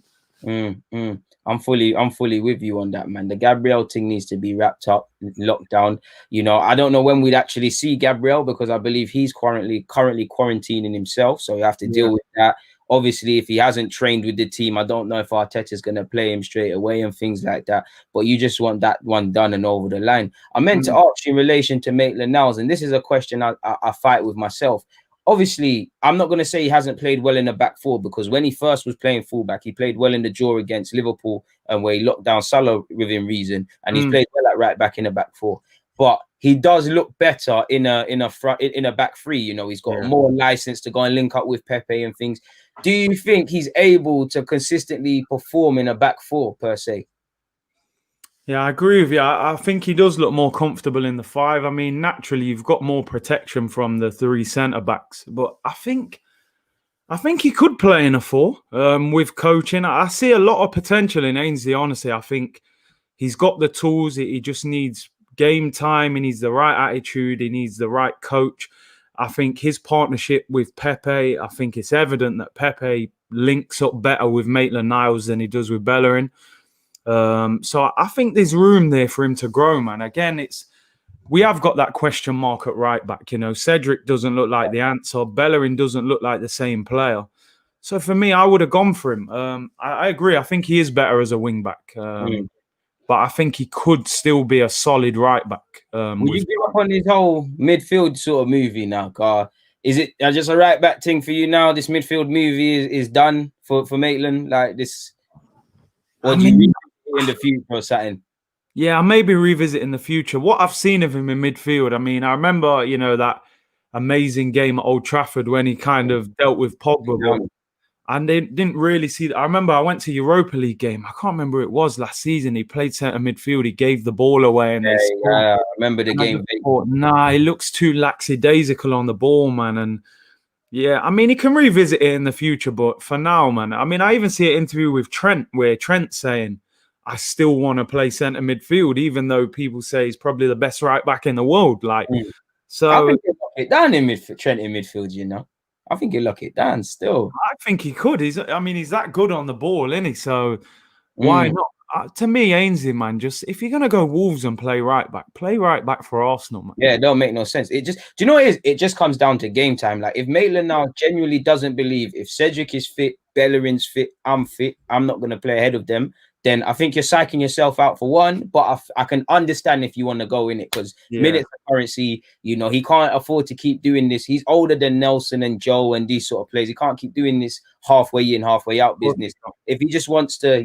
I'm fully with you on that, man. The Gabriel thing needs to be wrapped up, locked down. I don't know when we'd actually see Gabriel, because I believe he's currently quarantining himself. So you have to deal with that. Obviously, if he hasn't trained with the team, I don't know if Arteta's going to play him straight away and things like that. But you just want that one done and over the line. I meant to ask you in relation to Maitland-Niles, and this is a question I fight with myself. Obviously, I'm not going to say he hasn't played well in the back 4, because when he first was playing fullback, he played well in the draw against Liverpool, and where he locked down Salah within reason, and he's played well at right back in the back 4. But he does look better in a back 3. He's got more license to go and link up with Pepe and things. Do you think he's able to consistently perform in a back 4 per se? Yeah, I agree with you. I think he does look more comfortable in the 5. I mean, naturally, you've got more protection from the 3 centre backs, but I think he could play in a 4 with coaching. I see a lot of potential in Ainsley. Honestly, I think he's got the tools. He just needs game time. He needs the right attitude. He needs the right coach. I think his partnership with Pepe, I think it's evident that Pepe links up better with Maitland-Niles than he does with Bellerin. So I think there's room there for him to grow, man. Again, we have got that question mark at right back. Cedric doesn't look like the answer. Bellerin doesn't look like the same player. So for me, I would have gone for him. I agree. I think he is better as a wing back. But I think he could still be a solid right back. Will you give up on this whole midfield sort of movie now, Car? Is it just a right back thing for you now? This midfield movie is done for Maitland, like this, or do you mean in the future or something? Yeah, I maybe revisit in the future. What I've seen of him in midfield, I mean, I remember, that amazing game at Old Trafford when he kind of dealt with Pogba. And they didn't really see that. I remember I went to Europa League game. I can't remember who it was last season. He played centre midfield. He gave the ball away. And I remember the game. He looks too lackadaisical on the ball, man. And yeah, I mean, he can revisit it in the future. But for now, man, I mean, I even see an interview with Trent where Trent's saying, I still want to play centre midfield, even though people say he's probably the best right back in the world. So I think he'll lock it down in midfield, Trent in midfield, I think he'll lock it down still. I think he could. He's that good on the ball, isn't he? So why not? To me, Ainsley, man, just if you're gonna go Wolves and play right back for Arsenal, man. Yeah, it don't make no sense. It just, do you know what it is? It just comes down to game time. Like if Maitland now genuinely doesn't believe if Cedric is fit, Bellerin's fit, I'm fit, I'm not gonna play ahead of them, then I think you're psyching yourself out for one. But I can understand if you want to go in it because minutes of currency, he can't afford to keep doing this. He's older than Nelson and Joe and these sort of players. He can't keep doing this halfway in, halfway out business. If he just wants to,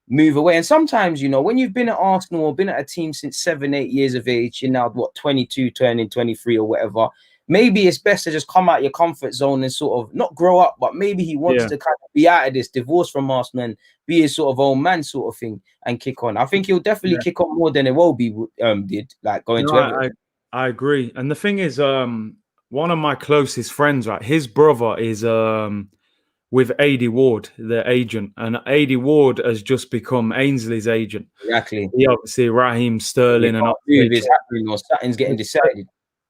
move away. And sometimes, when you've been at Arsenal or been at a team since 7-8 years of age, you're now 22, turning 23 or whatever. Maybe it's best to just come out your comfort zone and sort of not grow up, but maybe he wants to kind of be out of this, divorce from Arsenal and be his sort of old man sort of thing and kick on. I think he'll definitely kick on more than Iwobi did, like going to Everton. I agree. And the thing is, one of my closest friends, right, his brother is with Aidy Ward, the agent, and Aidy Ward has just become Ainsley's agent. Exactly. He obviously Raheem Sterling and is happening or something's getting decided.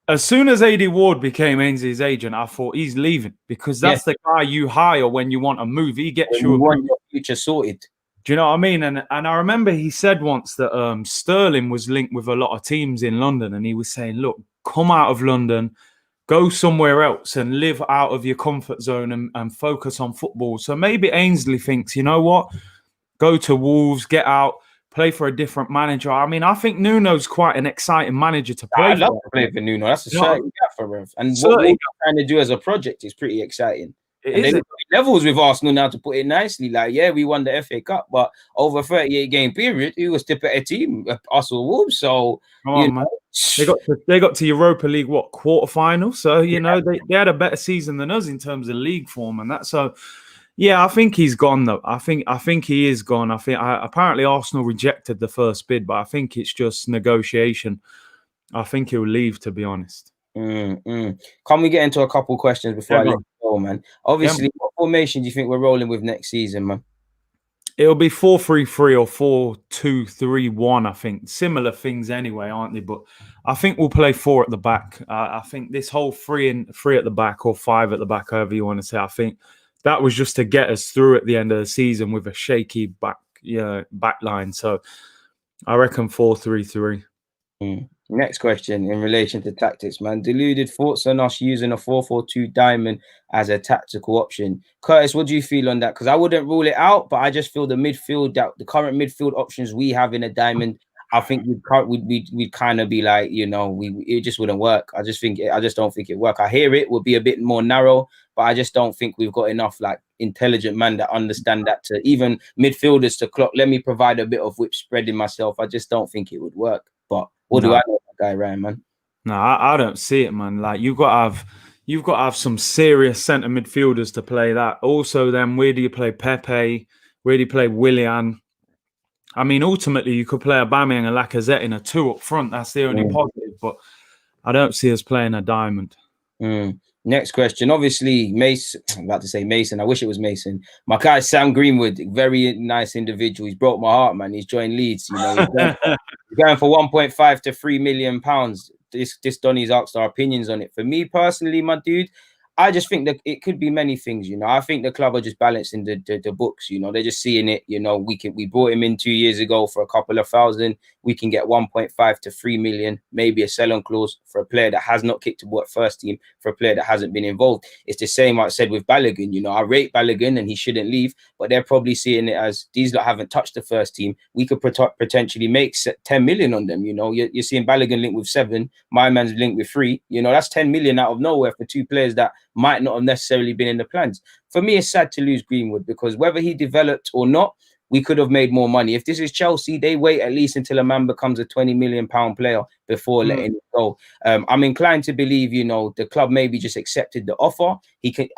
As soon as Aidy Ward became Ainsley's agent, I thought he's leaving because that's the guy you hire when you want a move. He gets you want your future sorted. Do you know what I mean? And I remember he said once that Sterling was linked with a lot of teams in London, and he was saying, "Look, come out of London, go somewhere else, and live out of your comfort zone and focus on football." So maybe Ainsley thinks, you know what, go to Wolves, get out. Play for a different manager. I mean, I think Nuno's quite an exciting manager to play. I love to play for Nuno. That's a shirt you got for him. And what we're trying to do as a project is pretty exciting. They've got levels with Arsenal now, to put it nicely. Like, we won the FA Cup, but over a 38-game period, it was the better team, Arsenal Wolves. So, man. They got to Europa League, quarterfinal. So, they had a better season than us in terms of league form and that. So, yeah, I think he's gone though. I think he is gone. Apparently Arsenal rejected the first bid, but I think it's just negotiation. I think he'll leave, to be honest. Can we get into a couple questions before I let you go, man? Obviously, what formation do you think we're rolling with next season, man? It'll be 4-3-3 or 4-2-3-1, I think. Similar things anyway, aren't they? But I think we'll play 4 at the back. I think this whole 3 at the back or 5 at the back, however you want to say, I think that was just to get us through at the end of the season with a shaky back line. So I reckon 4-3-3. Next question in relation to tactics, man. Deluded thoughts on us using a 4-4-2 diamond as a tactical option. Curtis, what do you feel on that? Because I wouldn't rule it out, but I just feel the current midfield options we have in a diamond, I think we'd kind of be like, it just wouldn't work. I just don't think it work. I hear it would be a bit more narrow, but I just don't think we've got enough like intelligent men that understand that to even midfielders to clock. Let me provide a bit of whip spreading myself. I just don't think it would work. But what do I know about that guy, Ryan, man? No, I don't see it, man. Like you've got to have some serious centre midfielders to play that. Also, then where do you play Pepe? Where do you play Willian? I mean, ultimately, you could play Aubameyang and Lacazette in a 2 up front. That's the only positive, but I don't see us playing a diamond. Next question. Obviously, Mason. I'm about to say Mason. I wish it was Mason. My guy, Sam Greenwood, very nice individual. He's broke my heart, man. He's joined Leeds. He's going for 1.5 to 3 million pounds. this Donny's asked our opinions on it. For me personally, my dude, I just think that it could be many things, you know. I think the club are just balancing the books, you know. They're just seeing it, you know. We brought him in 2 years ago for a couple of thousand. We can get 1.5 to 3 million, maybe a sell-on clause for a player that has not kicked a ball at first team, for a player that hasn't been involved. It's the same I said with Balogun, you know. I rate Balogun and he shouldn't leave, but they're probably seeing it as these lot haven't touched the first team. We could potentially make 10 million on them, you know. You're seeing Balogun linked with 7, my man's linked with 3. You know, that's 10 million out of nowhere for 2 players that might not have necessarily been in the plans. For me, it's sad to lose Greenwood because whether he developed or not, we could have made more money. If this is Chelsea, they wait at least until a man becomes a 20 million pound player before letting it go. I'm inclined to believe, you know, the club maybe just accepted the offer. He can,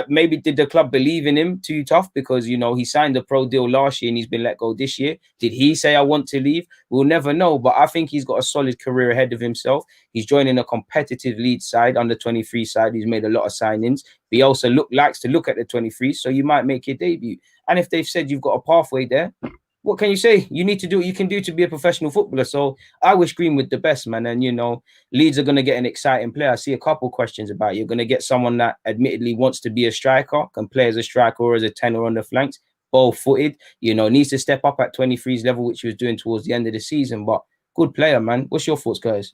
maybe did the club believe in him too tough because, you know, he signed a pro deal last year and he's been let go this year. Did he say, I want to leave? We'll never know, but I think he's got a solid career ahead of himself. He's joining a competitive lead side, under 23 side. He's made a lot of signings. He also likes to look at the 23, so you might make your debut. And if they've said you've got a pathway there, what can you say? You need to do what you can do to be a professional footballer. So I wish Greenwood the best, man. And, you know, Leeds are going to get an exciting player. I see a couple questions about it. You're going to get someone that admittedly wants to be a striker, can play as a striker or as a 10 or on the flanks, ball-footed, you know, needs to step up at 23's level, which he was doing towards the end of the season. But good player, man. What's your thoughts, guys?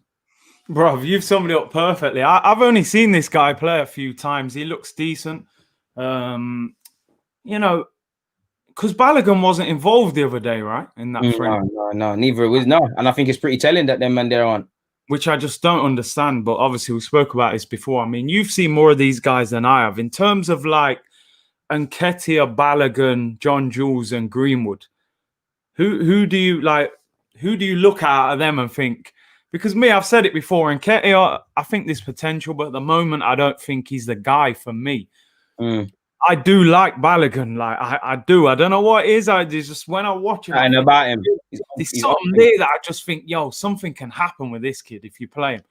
Bro, you've summed it up perfectly. I've only seen this guy play a few times. He looks decent. You know, because Balogun wasn't involved the other day, right? In that frame. No, neither was. No. And I think it's pretty telling that them man there aren't. Which I just don't understand. But obviously, we spoke about this before. I mean, you've seen more of these guys than I have. In terms of like Nketiah, Balogun, John Jules, and Greenwood, who do you like? Who do you look at out of them and think? Because me, I've said it before, Nketiah, I think there's potential, but at the moment, I don't think he's the guy for me. I do like Balogun, like I do. I don't know what it is. It's just when I watch it, I know about him. There's something there that I just think, yo, something can happen with this kid if you play him.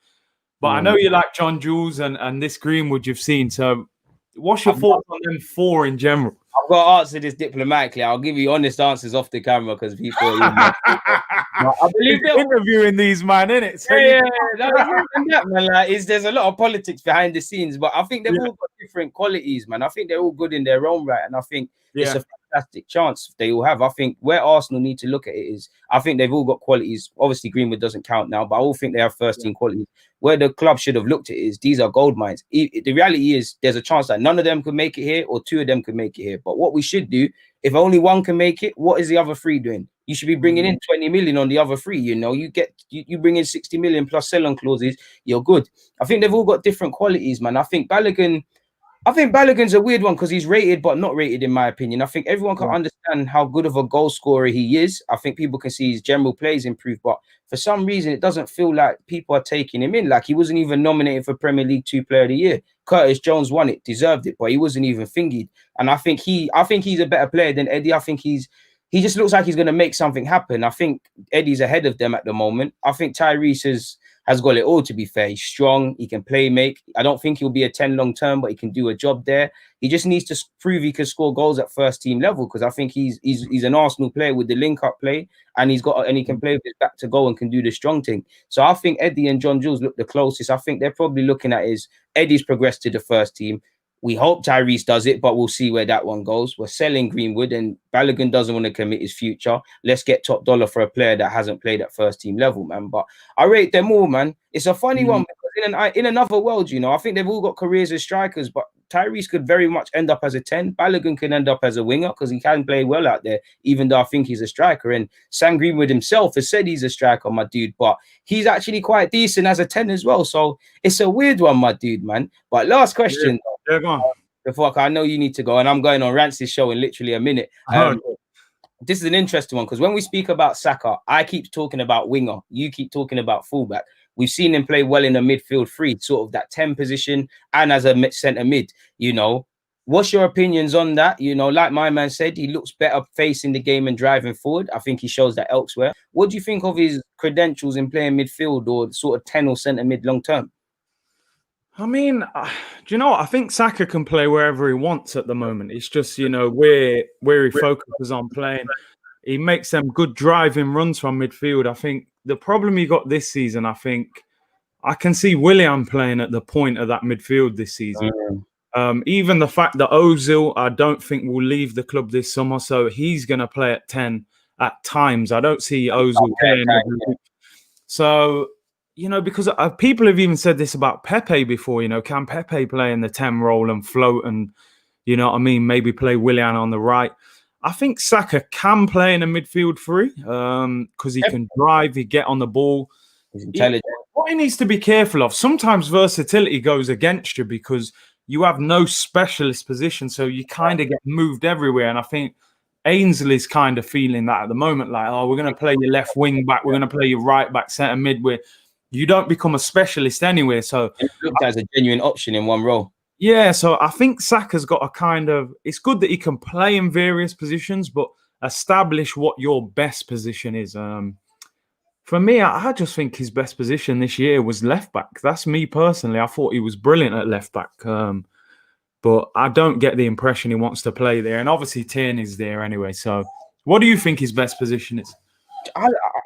But I know you like John Jules and this Greenwood you've seen. So what's your thoughts on them 4 in general? I've got to answer this diplomatically. I'll give you honest answers off the camera because people. I believe they're interviewing these man, innit? So man. Like, there's a lot of politics behind the scenes, but I think they've all got different qualities, man. I think they're all good in their own right, and I think it's a fantastic chance they all have. I think where Arsenal need to look at it is, I think they've all got qualities. Obviously, Greenwood doesn't count now, but I all think they have first team qualities. Where the club should have looked at it is these are gold mines. The reality is there's a chance that none of them could make it here or 2 of them could make it here. But what we should do, if only one can make it, what is the other 3 doing? You should be bringing in 20 million on the other 3. You know, you bring in 60 million plus sell-on clauses, you're good. I think they've all got different qualities, man. I think Balogun's a weird one because he's rated but not rated, in my opinion. I think everyone can understand how good of a goal scorer he is. I think people can see his general plays improve, but for some reason, it doesn't feel like people are taking him in. Like he wasn't even nominated for Premier League 2 Player of the Year. Curtis Jones won it, deserved it, but he wasn't even fingered. And I think he's a better player than Eddie. I think he just looks like he's going to make something happen. I think Eddie's ahead of them at the moment. I think Tyrese has got it all, to be fair. He's strong. He can play, make. I don't think he'll be a 10 long term, but he can do a job there. He just needs to prove he can score goals at first team level because I think he's an Arsenal player with the link up play and he can play with his back to goal and can do the strong thing. So I think Eddie and John Jules look the closest. I think they're probably looking at is Eddie's progressed to the first team. We hope Tyrese does it, but we'll see where that one goes. We're selling Greenwood and Balogun doesn't want to commit his future. Let's get top dollar for a player that hasn't played at first team level, man. But I rate them all, man. It's a funny one because in another world, you know, I think they've all got careers as strikers, but Tyrese could very much end up as a 10. Balogun can end up as a winger because he can play well out there, even though I think he's a striker. And Sam Greenwood himself has said he's a striker, my dude, but he's actually quite decent as a 10 as well. So it's a weird one, my dude, man. But last question. Yeah, go on. Before I know you need to go, and I'm going on Rance's show in literally a minute. This is an interesting one because when we speak about Saka, I keep talking about winger. You keep talking about fullback. We've seen him play well in a midfield 3, sort of that 10 position, and as a centre mid. You know, what's your opinions on that? You know, like my man said, he looks better facing the game and driving forward. I think he shows that elsewhere. What do you think of his credentials in playing midfield or sort of 10 or centre mid long term? I mean, do you know what? I think Saka can play wherever he wants at the moment. It's just, you know, where he focuses on playing. He makes them good driving runs from midfield. I think the problem he got this season, I think I can see Willian playing at the point of that midfield this season. Even the fact that Ozil, I don't think will leave the club this summer, so he's going to play at 10 at times. I don't see Ozil playing. So, because people have even said this about Pepe before, can Pepe play in the 10 role and float and, maybe play Willian on the right? I think Saka can play in a midfield three because he can drive, he get on the ball. He's intelligent. What he needs to be careful of, sometimes versatility goes against you because you have no specialist position, so you kind of get moved everywhere. And I think Ainsley's kind of feeling that at the moment, like, we're going to play your left wing back, we're going to play your right back, centre mid, where you don't become a specialist anywhere. So it looked as a genuine option in one role. Yeah, so I think Saka's got it's good that he can play in various positions, but establish what your best position is. For me, I just think his best position this year was left back. That's me personally. I thought he was brilliant at left back. But I don't get the impression he wants to play there. And obviously Tierney's there anyway. So what do you think his best position is?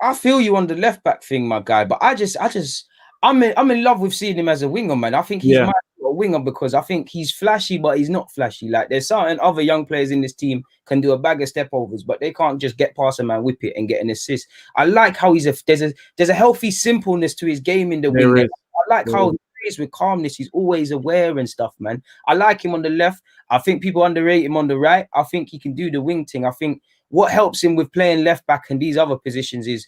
I feel you on the left back thing, my guy. But I'm in love with seeing him as a winger, man. I think he's a winger because I think he's flashy, but he's not flashy. Like, there's certain other young players in this team can do a bag of step overs, but they can't just get past a man, whip it, and get an assist. I like how there's a healthy simpleness to his game in the wing. I like how he plays with calmness. He's always aware and stuff, man. I like him on the left. I think people underrate him on the right. I think he can do the wing thing. I think what helps him with playing left back and these other positions is,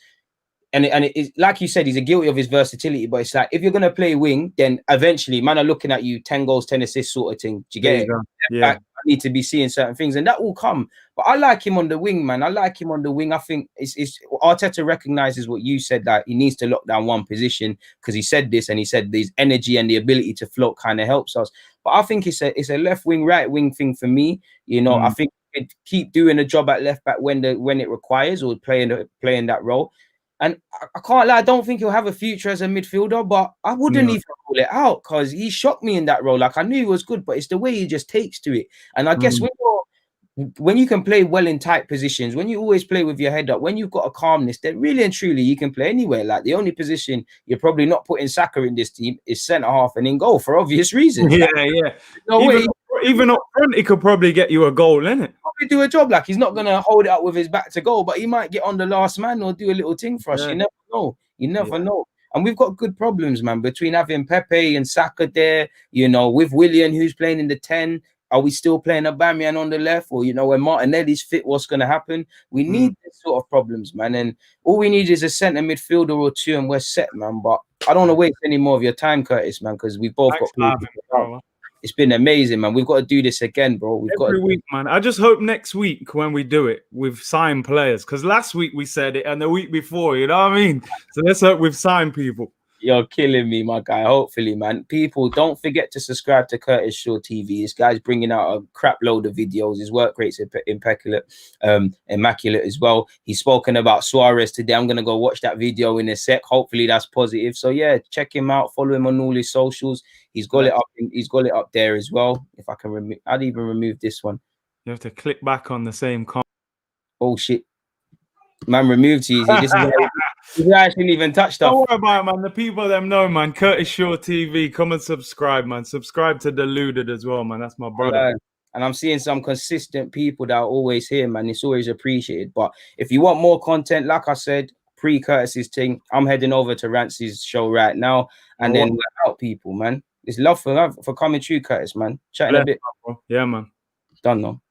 and it is, like you said, he's guilty of his versatility, but it's like, if you're going to play wing, then eventually man are looking at you 10 goals, 10 assists sort of thing. Do you get it? Yeah. I need to be seeing certain things, and that will come. But I like him on the wing, man. I like him on the wing. I think it's Arteta recognizes what you said, that he needs to lock down one position, because he said this, and he said his energy and the ability to float kind of helps us. But I think it's a left wing, right wing thing for me. I think it keep doing a job at left back when it requires, or playing that role. And I can't lie, I don't think he'll have a future as a midfielder, but I wouldn't even rule it out, because he shocked me in that role. Like, I knew he was good, but it's the way he just takes to it. And I guess when you can play well in tight positions, when you always play with your head up, when you've got a calmness, then really and truly you can play anywhere. Like, the only position you're probably not putting Saka in this team is centre half and in goal, for obvious reasons. Even up front, he could probably get you a goal, innit? Probably do a job. Like, he's not gonna hold it up with his back to goal, but he might get on the last man or do a little thing for us. You never know. You never know. And we've got good problems, man, between having Pepe and Saka there. With Willian, who's playing in the 10. Are we still playing Aubameyang on the left? Or, when Martinelli's fit, what's going to happen? We need this sort of problems, man. And all we need is a centre midfielder or two, and we're set, man. But I don't want to waste any more of your time, Curtis, man, because we've both got people. It's been amazing, man. We've got to do this again, bro. Every week, man. I just hope next week when we do it, we've signed players. Because last week we said it, and the week before, you know what I mean? So let's hope we've signed people. You're killing me, my guy. Hopefully, man. People, don't forget to subscribe to Curtis Shaw TV. This guy's bringing out a crap load of videos. His work rate's immaculate as well. He's spoken about Suarez today. I'm going to go watch that video in a sec. Hopefully that's positive. So yeah, check him out. Follow him on all his socials. He's got it up. He's got it up there as well. If I can remove, I'd even remove this one. You have to click back on the same comment. Oh shit. Man removed you. He actually even touched up. Don't worry about it, man. The people them know, man. Curtis Shaw TV. Come and subscribe, man. Subscribe to Deluded as well, man. That's my brother. And I'm seeing some consistent people that are always here, man. It's always appreciated. But if you want more content, like I said, pre-Curtis's thing, I'm heading over to Rancy's show right now. And then we're out, people, man. It's love for coming through, Curtis, man. Chatting a bit. Yeah, man. Done, though.